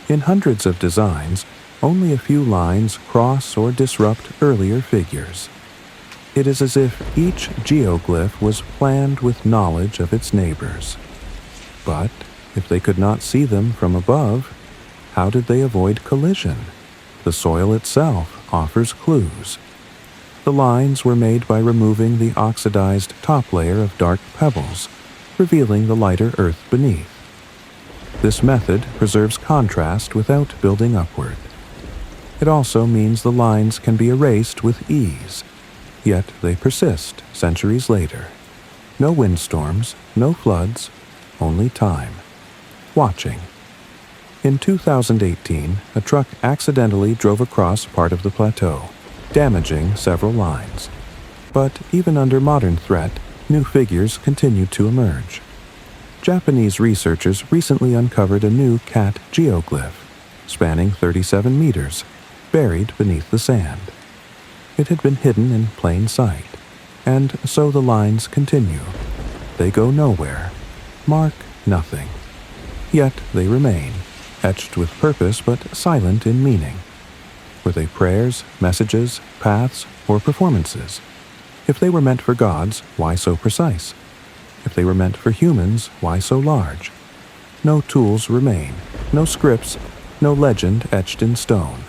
In hundreds of designs, only a few lines cross or disrupt earlier figures. It is as if each geoglyph was planned with knowledge of its neighbors. But if they could not see them from above, how did they avoid collision? The soil itself offers clues. The lines were made by removing the oxidized top layer of dark pebbles, revealing the lighter earth beneath. This method preserves contrast without building upward. It also means the lines can be erased with ease, yet they persist centuries later. No windstorms, no floods, only time. Watching. In 2018, a truck accidentally drove across part of the plateau, damaging several lines. But even under modern threat, new figures continue to emerge. Japanese researchers recently uncovered a new cat geoglyph, spanning 37 meters, buried beneath the sand. It had been hidden in plain sight, and so the lines continue. They go nowhere, mark nothing. Yet they remain, etched with purpose but silent in meaning. Were they prayers, messages, paths, or performances? If they were meant for gods, why so precise? If they were meant for humans, why so large? No tools remain, no scripts, no legend etched in stone.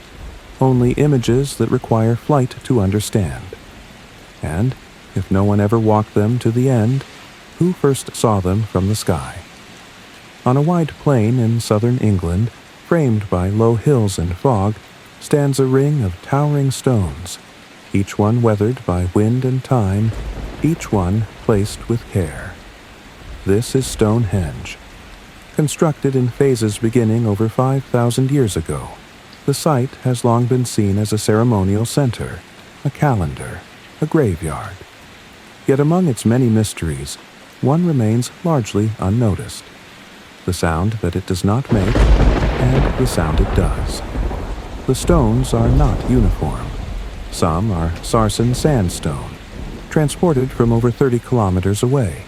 only images that require flight to understand. And, if no one ever walked them to the end, who first saw them from the sky? On a wide plain in southern England, framed by low hills and fog, stands a ring of towering stones, each one weathered by wind and time, each one placed with care. This is Stonehenge. Constructed in phases beginning over 5,000 years ago, the site has long been seen as a ceremonial center, a calendar, a graveyard. Yet among its many mysteries, one remains largely unnoticed: the sound that it does not make and the sound it does. The stones are not uniform. Some are Sarsen sandstone, transported from over 30 kilometers away.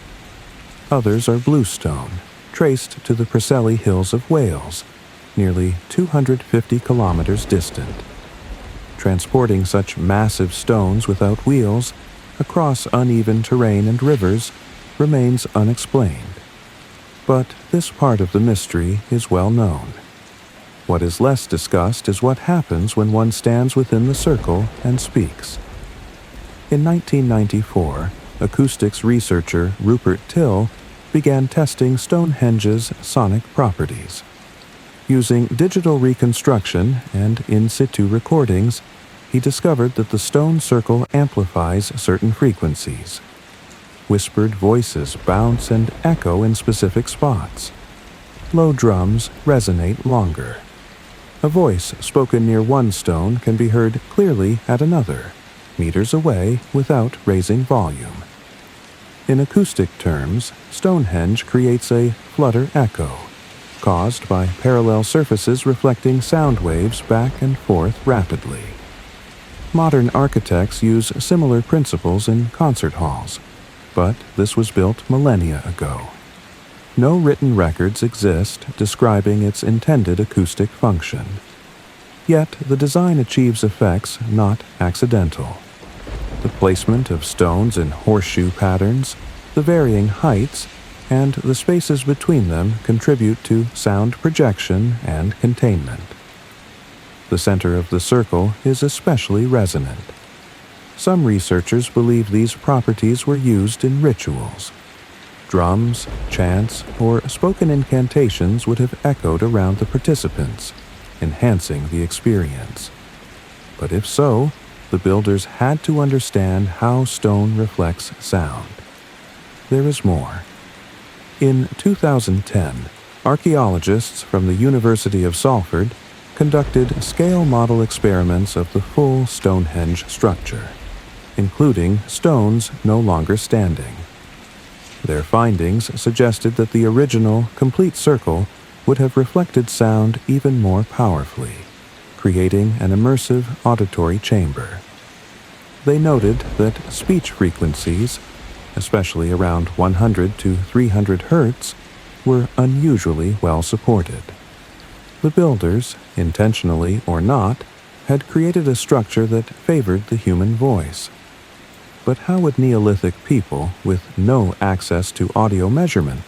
Others are bluestone, traced to the Preseli Hills of Wales, nearly 250 kilometers distant. Transporting such massive stones without wheels across uneven terrain and rivers remains unexplained. But this part of the mystery is well known. What is less discussed is what happens when one stands within the circle and speaks. In 1994, acoustics researcher Rupert Till began testing Stonehenge's sonic properties. Using digital reconstruction and in situ recordings, he discovered that the stone circle amplifies certain frequencies. Whispered voices bounce and echo in specific spots. Low drums resonate longer. A voice spoken near one stone can be heard clearly at another, meters away without raising volume. In acoustic terms, Stonehenge creates a flutter echo, caused by parallel surfaces reflecting sound waves back and forth rapidly. Modern architects use similar principles in concert halls, but this was built millennia ago. No written records exist describing its intended acoustic function. Yet the design achieves effects not accidental. The placement of stones in horseshoe patterns, the varying heights, and the spaces between them contribute to sound projection and containment. The center of the circle is especially resonant. Some researchers believe these properties were used in rituals. Drums, chants, or spoken incantations would have echoed around the participants, enhancing the experience. But if so, the builders had to understand how stone reflects sound. There is more. In 2010, archaeologists from the University of Salford conducted scale model experiments of the full Stonehenge structure, including stones no longer standing. Their findings suggested that the original, complete circle would have reflected sound even more powerfully, creating an immersive auditory chamber. They noted that speech frequencies, especially around 100 to 300 hertz, were unusually well supported. The builders, intentionally or not, had created a structure that favored the human voice. But how would Neolithic people, with no access to audio measurement,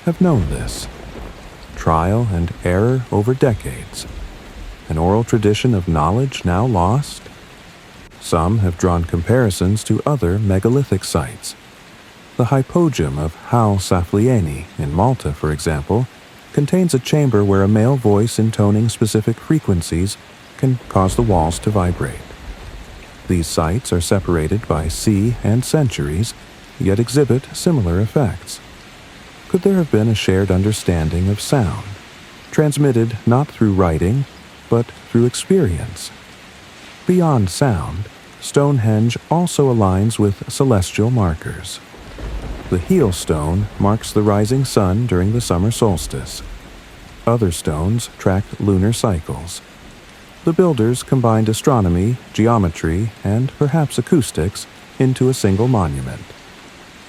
have known this? Trial and error over decades. An oral tradition of knowledge now lost? Some have drawn comparisons to other megalithic sites. The hypogeum of Hal Saflieni in Malta, for example, contains a chamber where a male voice intoning specific frequencies can cause the walls to vibrate. These sites are separated by sea and centuries, yet exhibit similar effects. Could there have been a shared understanding of sound, transmitted not through writing, but through experience? Beyond sound, Stonehenge also aligns with celestial markers. The heel stone marks the rising sun during the summer solstice. Other stones track lunar cycles. The builders combined astronomy, geometry, and perhaps acoustics into a single monument.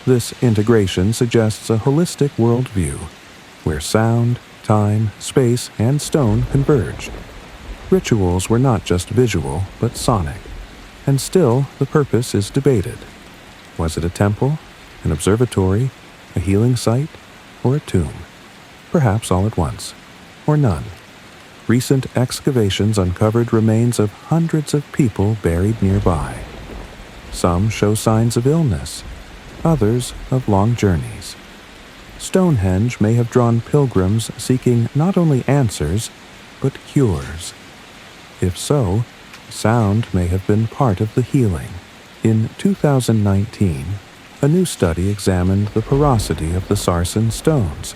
This integration suggests a holistic worldview, where sound, time, space, and stone converged. Rituals were not just visual, but sonic. And still, the purpose is debated. Was it a temple, an observatory, a healing site, or a tomb? Perhaps all at once, or none. recent excavations uncovered remains of hundreds of people buried nearby. Some show signs of illness, others of long journeys. Stonehenge may have drawn pilgrims seeking not only answers, but cures. If so, sound may have been part of the healing. In 2019, a new study examined the porosity of the sarsen stones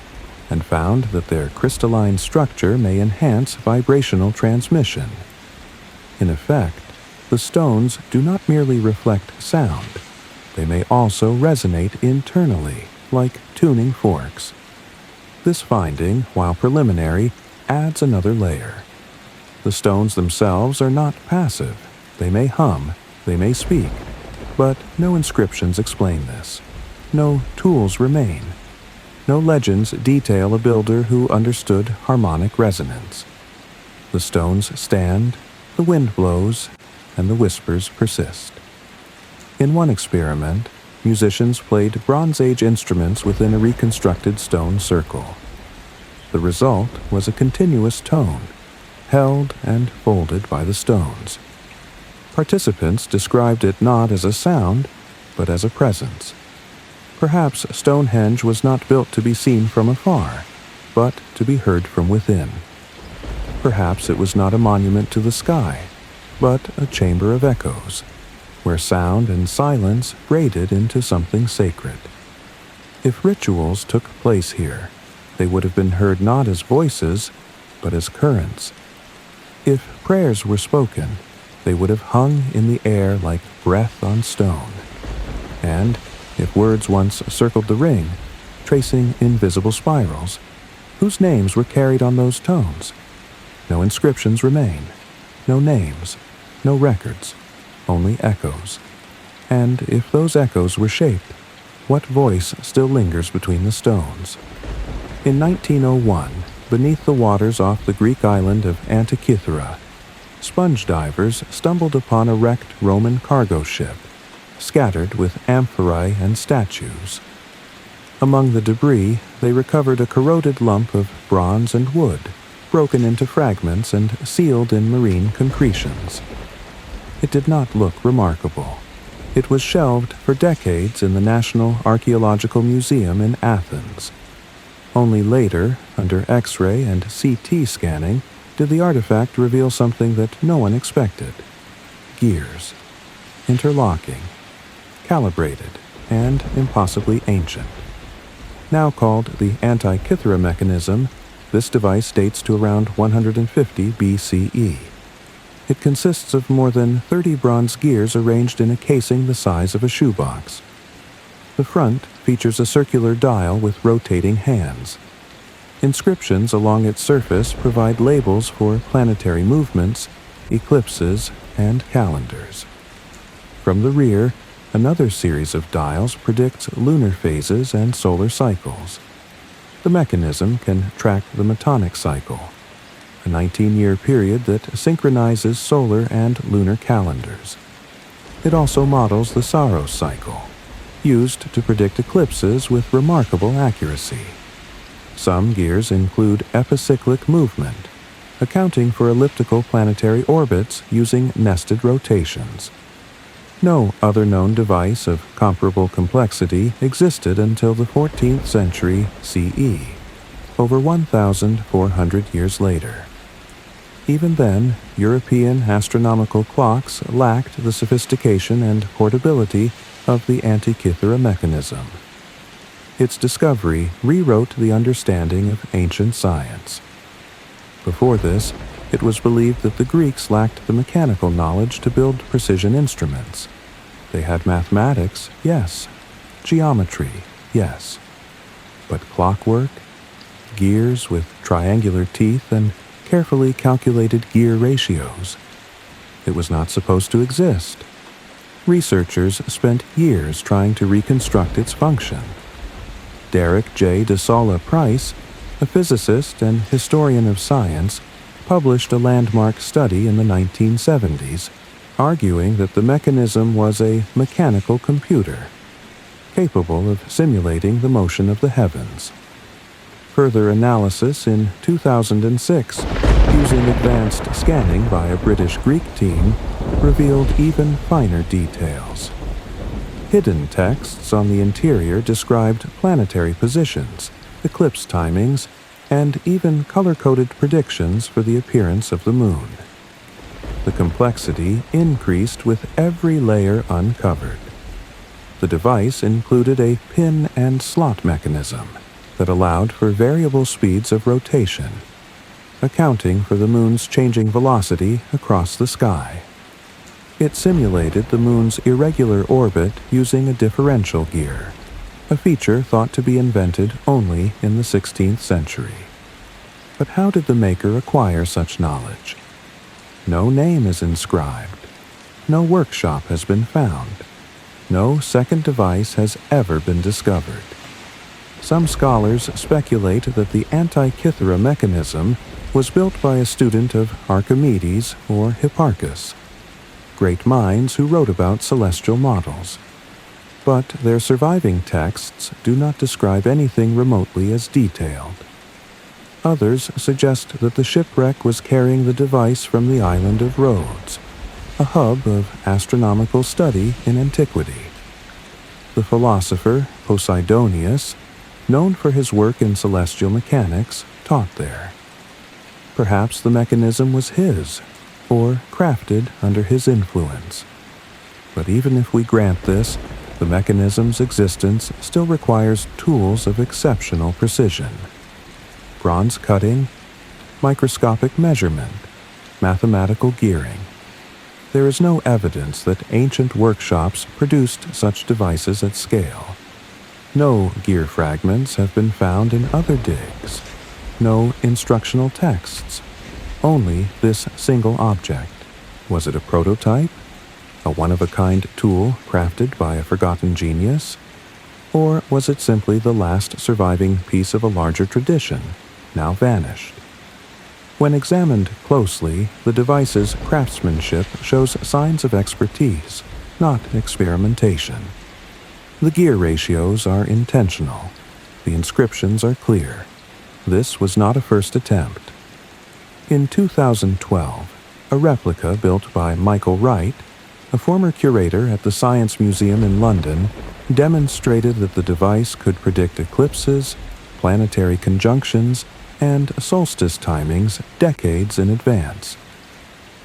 and found that their crystalline structure may enhance vibrational transmission. In effect, the stones do not merely reflect sound, they may also resonate internally, like tuning forks. This finding, while preliminary, adds another layer. The stones themselves are not passive. They may hum, they may speak, but no inscriptions explain this. No tools remain. No legends detail a builder who understood harmonic resonance. The stones stand, the wind blows, and the whispers persist. In one experiment, musicians played Bronze Age instruments within a reconstructed stone circle. The result was a continuous tone, held and folded by the stones. Participants described it not as a sound, but as a presence. Perhaps Stonehenge was not built to be seen from afar, but to be heard from within. Perhaps it was not a monument to the sky, but a chamber of echoes, where sound and silence braided into something sacred. If rituals took place here, they would have been heard not as voices, but as currents. If prayers were spoken, they would have hung in the air like breath on stone. And if words once circled the ring, tracing invisible spirals, whose names were carried on those tones? No inscriptions remain, no names, no records, only echoes. And if those echoes were shaped, what voice still lingers between the stones? In 1901, beneath the waters off the Greek island of Antikythera, sponge divers stumbled upon a wrecked Roman cargo ship, scattered with amphorae and statues. Among the debris, they recovered a corroded lump of bronze and wood, broken into fragments and sealed in marine concretions. It did not look remarkable. It was shelved for decades in the National Archaeological Museum in Athens. Only later, under X-ray and CT scanning, did the artifact reveal something that no one expected. Gears. Interlocking. Calibrated, and impossibly ancient. Now called the Antikythera mechanism, this device dates to around 150 BCE. It consists of more than 30 bronze gears arranged in a casing the size of a shoebox. The front features a circular dial with rotating hands. Inscriptions along its surface provide labels for planetary movements, eclipses, and calendars. From the rear, another series of dials predicts lunar phases and solar cycles. The mechanism can track the Metonic cycle, a 19-year period that synchronizes solar and lunar calendars. It also models the Saros cycle, used to predict eclipses with remarkable accuracy. Some gears include epicyclic movement, accounting for elliptical planetary orbits using nested rotations. No other known device of comparable complexity existed until the 14th century CE, over 1,400 years later. Even then, European astronomical clocks lacked the sophistication and portability of the Antikythera mechanism. Its discovery rewrote the understanding of ancient science. Before this, it was believed that the Greeks lacked the mechanical knowledge to build precision instruments. They had mathematics, yes. Geometry, yes. But clockwork, gears with triangular teeth and carefully calculated gear ratios. It was not supposed to exist. Researchers spent years trying to reconstruct its function. Derek J. de Solla Price, a physicist and historian of science, published a landmark study in the 1970s, arguing that the mechanism was a mechanical computer, capable of simulating the motion of the heavens. Further analysis in 2006 using advanced scanning by a British-Greek team, revealed even finer details. Hidden texts on the interior described planetary positions, eclipse timings, and even color-coded predictions for the appearance of the moon. The complexity increased with every layer uncovered. The device included a pin and slot mechanism that allowed for variable speeds of rotation, accounting for the moon's changing velocity across the sky. It simulated the moon's irregular orbit using a differential gear, a feature thought to be invented only in the 16th century. But how did the maker acquire such knowledge? No name is inscribed. No workshop has been found. No second device has ever been discovered. Some scholars speculate that the Antikythera mechanism was built by a student of Archimedes or Hipparchus, great minds who wrote about celestial models. But their surviving texts do not describe anything remotely as detailed. Others suggest that the shipwreck was carrying the device from the island of Rhodes, a hub of astronomical study in antiquity. The philosopher Posidonius, known for his work in celestial mechanics, taught there. Perhaps the mechanism was his, or crafted under his influence. But even if we grant this, the mechanism's existence still requires tools of exceptional precision. Bronze cutting, microscopic measurement, mathematical gearing. There is no evidence that ancient workshops produced such devices at scale. No gear fragments have been found in other digs. No instructional texts. Only this single object. Was it a prototype? A one-of-a-kind tool crafted by a forgotten genius? Or was it simply the last surviving piece of a larger tradition, now vanished? When examined closely, the device's craftsmanship shows signs of expertise, not experimentation. The gear ratios are intentional. The inscriptions are clear. This was not a first attempt. In 2012, a replica built by Michael Wright, a former curator at the Science Museum in London, demonstrated that the device could predict eclipses, planetary conjunctions, and solstice timings decades in advance.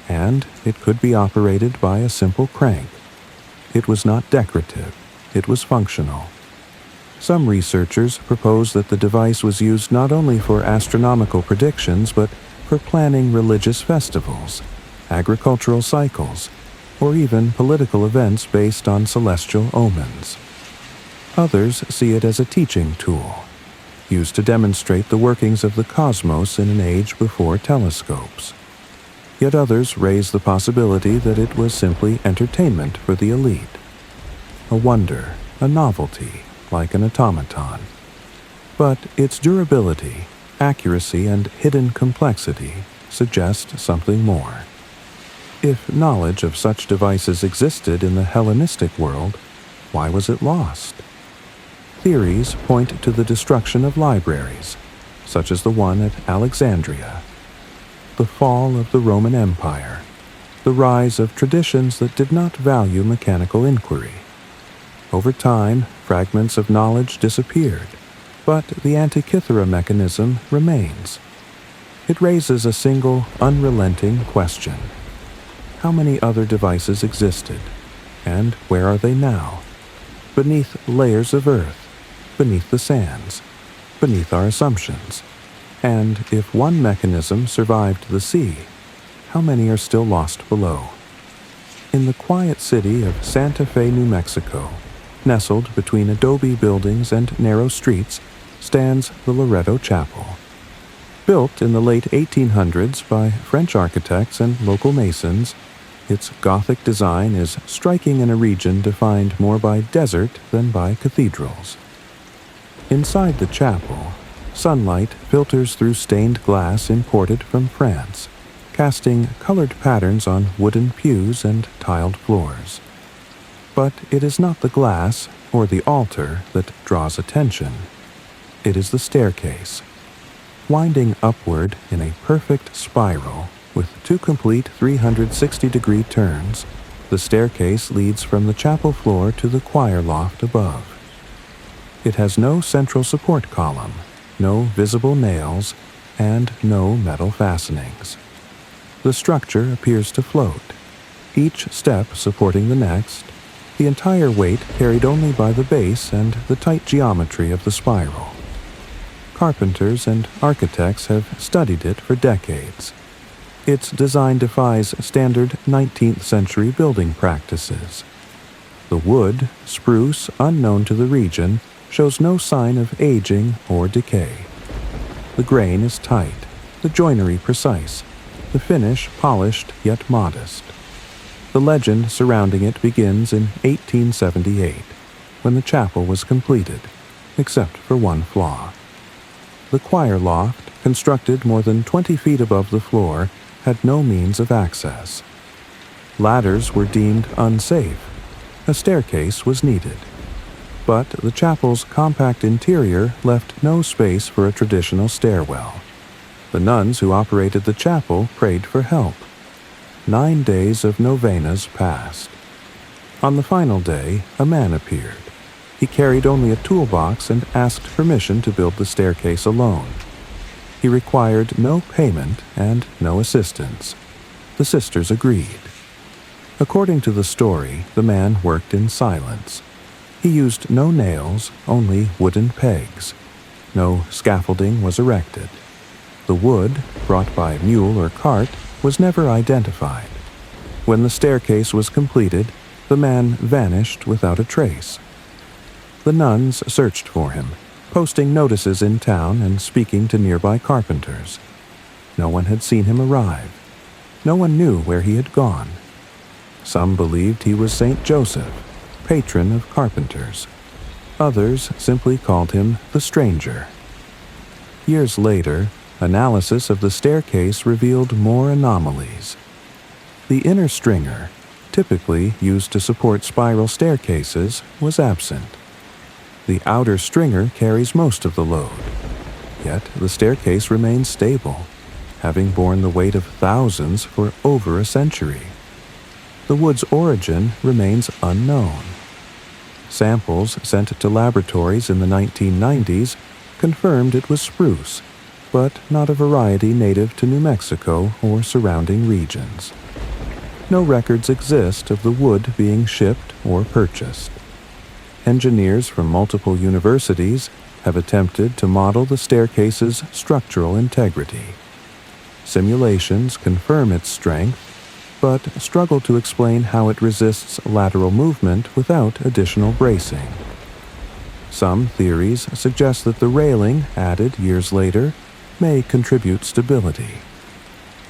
And it could be operated by a simple crank. It was not decorative, it was functional. Some researchers propose that the device was used not only for astronomical predictions, but for planning religious festivals, agricultural cycles, or even political events based on celestial omens. Others see it as a teaching tool, used to demonstrate the workings of the cosmos in an age before telescopes. Yet others raise the possibility that it was simply entertainment for the elite. A wonder, a novelty, like an automaton. But its durability, accuracy, and hidden complexity suggest something more. If knowledge of such devices existed in the Hellenistic world, why was it lost? Theories point to the destruction of libraries, such as the one at Alexandria, the fall of the Roman Empire, the rise of traditions that did not value mechanical inquiry. Over time, fragments of knowledge disappeared, but the Antikythera mechanism remains. It raises a single, unrelenting question. How many other devices existed, and where are they now? Beneath layers of earth, beneath the sands, beneath our assumptions. And if one mechanism survived the sea, how many are still lost below? In the quiet city of Santa Fe, New Mexico, nestled between adobe buildings and narrow streets, stands the Loreto Chapel. Built in the late 1800s by French architects and local masons, its Gothic design is striking in a region defined more by desert than by cathedrals. Inside the chapel, sunlight filters through stained glass imported from France, casting colored patterns on wooden pews and tiled floors. But it is not the glass or the altar that draws attention. It is the staircase. Winding upward in a perfect spiral with 2 complete 360-degree turns, the staircase leads from the chapel floor to the choir loft above. It has no central support column, no visible nails, and no metal fastenings. The structure appears to float, each step supporting the next, the entire weight carried only by the base and the tight geometry of the spiral. Carpenters and architects have studied it for decades. Its design defies standard 19th century building practices. The wood, spruce unknown to the region, shows no sign of aging or decay. The grain is tight, the joinery precise, the finish polished yet modest. The legend surrounding it begins in 1878, when the chapel was completed, except for one flaw. The choir loft, constructed more than 20 feet above the floor, had no means of access. Ladders were deemed unsafe. A staircase was needed. But the chapel's compact interior left no space for a traditional stairwell. The nuns who operated the chapel prayed for help. 9 days of novenas passed. On the final day, a man appeared. He carried only a toolbox and asked permission to build the staircase alone. He required no payment and no assistance. The sisters agreed. According to the story, the man worked in silence. He used no nails, only wooden pegs. No scaffolding was erected. The wood, brought by mule or cart, was never identified. When the staircase was completed, the man vanished without a trace. The nuns searched for him, posting notices in town and speaking to nearby carpenters. No one had seen him arrive. No one knew where he had gone. Some believed he was Saint Joseph, patron of carpenters. Others simply called him the Stranger. Years later, analysis of the staircase revealed more anomalies. The inner stringer, typically used to support spiral staircases, was absent. The outer stringer carries most of the load. Yet the staircase remains stable, having borne the weight of thousands for over a century. The wood's origin remains unknown. Samples sent to laboratories in the 1990s confirmed it was spruce, but not a variety native to New Mexico or surrounding regions. No records exist of the wood being shipped or purchased. Engineers from multiple universities have attempted to model the staircase's structural integrity. Simulations confirm its strength, but struggle to explain how it resists lateral movement without additional bracing. Some theories suggest that the railing, added years later, may contribute stability.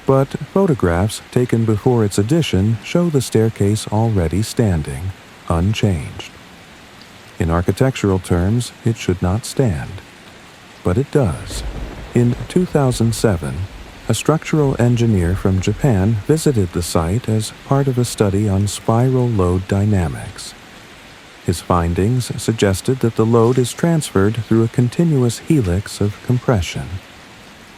But photographs taken before its addition show the staircase already standing, unchanged. In architectural terms, it should not stand. But it does. In 2007, a structural engineer from Japan visited the site as part of a study on spiral load dynamics. His findings suggested that the load is transferred through a continuous helix of compression,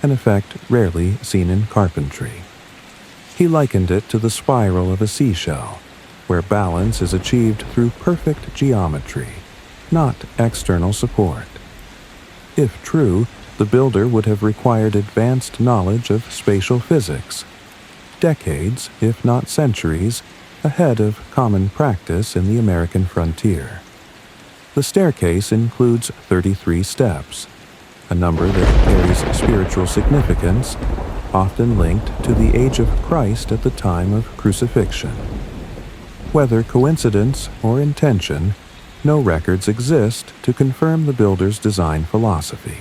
an effect rarely seen in carpentry. He likened it to the spiral of a seashell, where balance is achieved through perfect geometry, not external support. If true, the builder would have required advanced knowledge of spatial physics, decades, if not centuries, ahead of common practice in the American frontier. The staircase includes 33 steps, a number that carries spiritual significance, often linked to the age of Christ at the time of crucifixion. Whether coincidence or intention, no records exist to confirm the builder's design philosophy.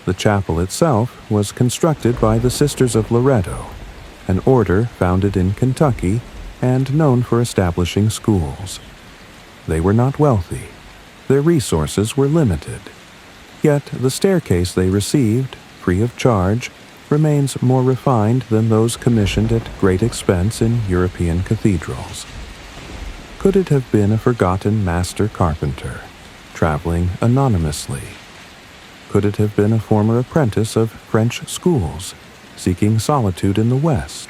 The chapel itself was constructed by the Sisters of Loretto, an order founded in Kentucky and known for establishing schools. They were not wealthy. Their resources were limited. Yet the staircase they received, free of charge, remains more refined than those commissioned at great expense in European cathedrals. Could it have been a forgotten master carpenter, traveling anonymously? could it have been a former apprentice of French schools, seeking solitude in the West?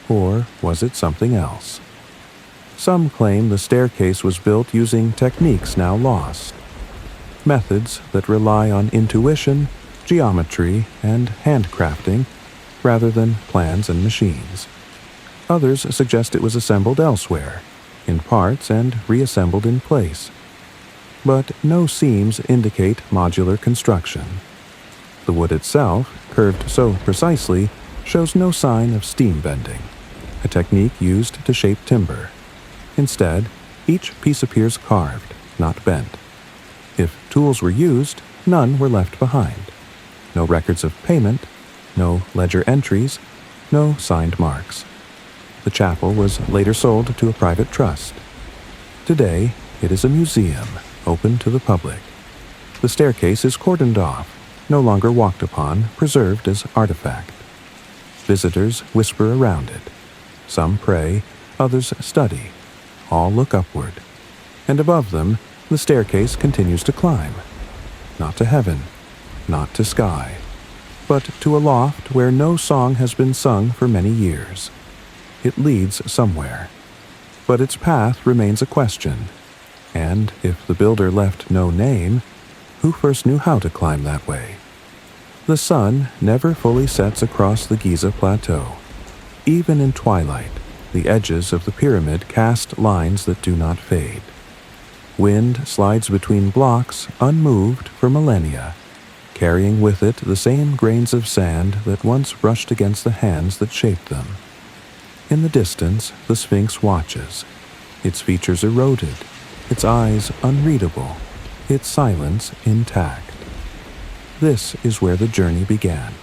Or was it something else? Some claim the staircase was built using techniques now lost, methods that rely on intuition, geometry, and handcrafting rather than plans and machines. Others suggest it was assembled elsewhere, in parts and reassembled in place. But no seams indicate modular construction. The wood itself, curved so precisely, shows no sign of steam bending, a technique used to shape timber. Instead, each piece appears carved, not bent. If tools were used, none were left behind. No records of payment, no ledger entries, no signed marks. The chapel was later sold to a private trust. Today, it is a museum, open to the public. The staircase is cordoned off, no longer walked upon, preserved as artifact. Visitors whisper around it. Some pray, others study. All look upward. And above them, the staircase continues to climb. Not to heaven, not to sky, but to a loft where no song has been sung for many years. It leads somewhere. But its path remains a question. And if the builder left no name, who first knew how to climb that way? The sun never fully sets across the Giza plateau. Even in twilight, the edges of the pyramid cast lines that do not fade. Wind slides between blocks unmoved for millennia, carrying with it the same grains of sand that once brushed against the hands that shaped them. In the distance, the Sphinx watches, its features eroded, its eyes unreadable, its silence intact. This is where the journey began.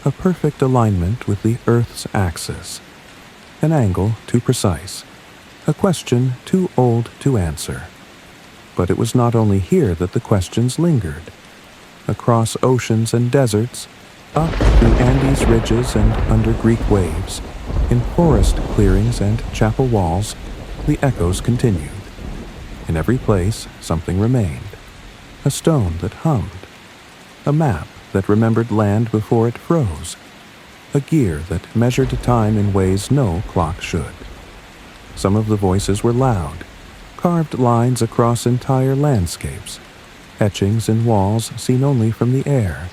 A perfect alignment with the Earth's axis. An angle too precise. A question too old to answer. But it was not only here that the questions lingered. Across oceans and deserts, up through Andes ridges and under Greek waves, in forest clearings and chapel walls, the echoes continued. In every place, something remained. A stone that hummed. A map that remembered land before it froze. A gear that measured time in ways no clock should. Some of the voices were loud, carved lines across entire landscapes, etchings in walls seen only from the air,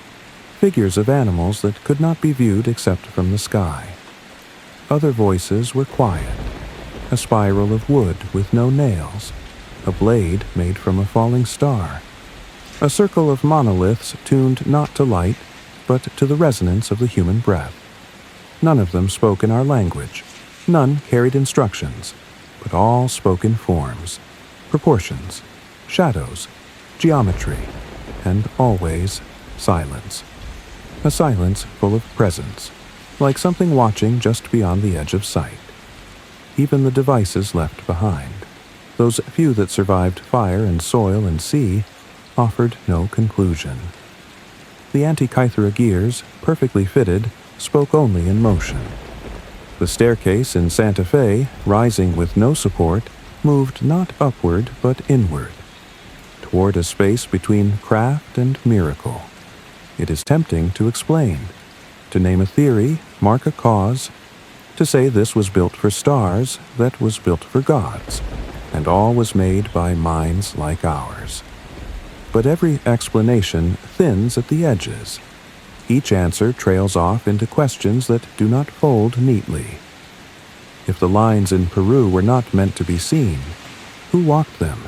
figures of animals that could not be viewed except from the sky. Other voices were quiet, a spiral of wood with no nails, a blade made from a falling star, a circle of monoliths tuned not to light, but to the resonance of the human breath. None of them spoke in our language, none carried instructions, but all spoke in forms, proportions, shadows, geometry, and always silence. A silence full of presence, like something watching just beyond the edge of sight. Even the devices left behind, those few that survived fire and soil and sea, offered no conclusion. The Antikythera gears, perfectly fitted, spoke only in motion. The staircase in Santa Fe, rising with no support, moved not upward but inward, toward a space between craft and miracle. It is tempting to explain, to name a theory, mark a cause, to say this was built for stars, that was built for gods, and all was made by minds like ours. But every explanation thins at the edges. Each answer trails off into questions that do not fold neatly. If the lines in Peru were not meant to be seen, who walked them?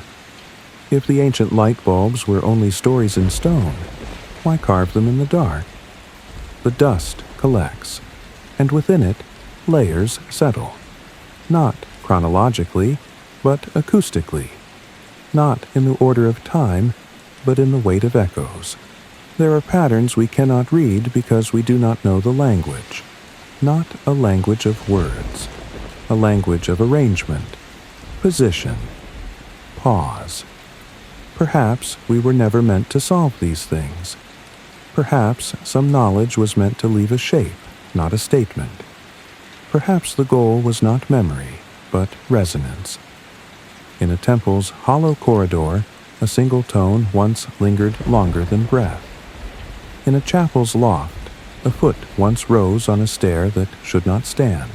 If the ancient light bulbs were only stories in stone, why carve them in the dark? The dust collects, and within it, layers settle. Not chronologically, but acoustically. Not in the order of time, but in the weight of echoes. There are patterns we cannot read because we do not know the language. Not a language of words. A language of arrangement, position, pause. Perhaps we were never meant to solve these things. Perhaps some knowledge was meant to leave a shape, not a statement. Perhaps the goal was not memory, but resonance. In a temple's hollow corridor, a single tone once lingered longer than breath. In a chapel's loft, a foot once rose on a stair that should not stand.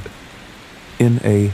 In a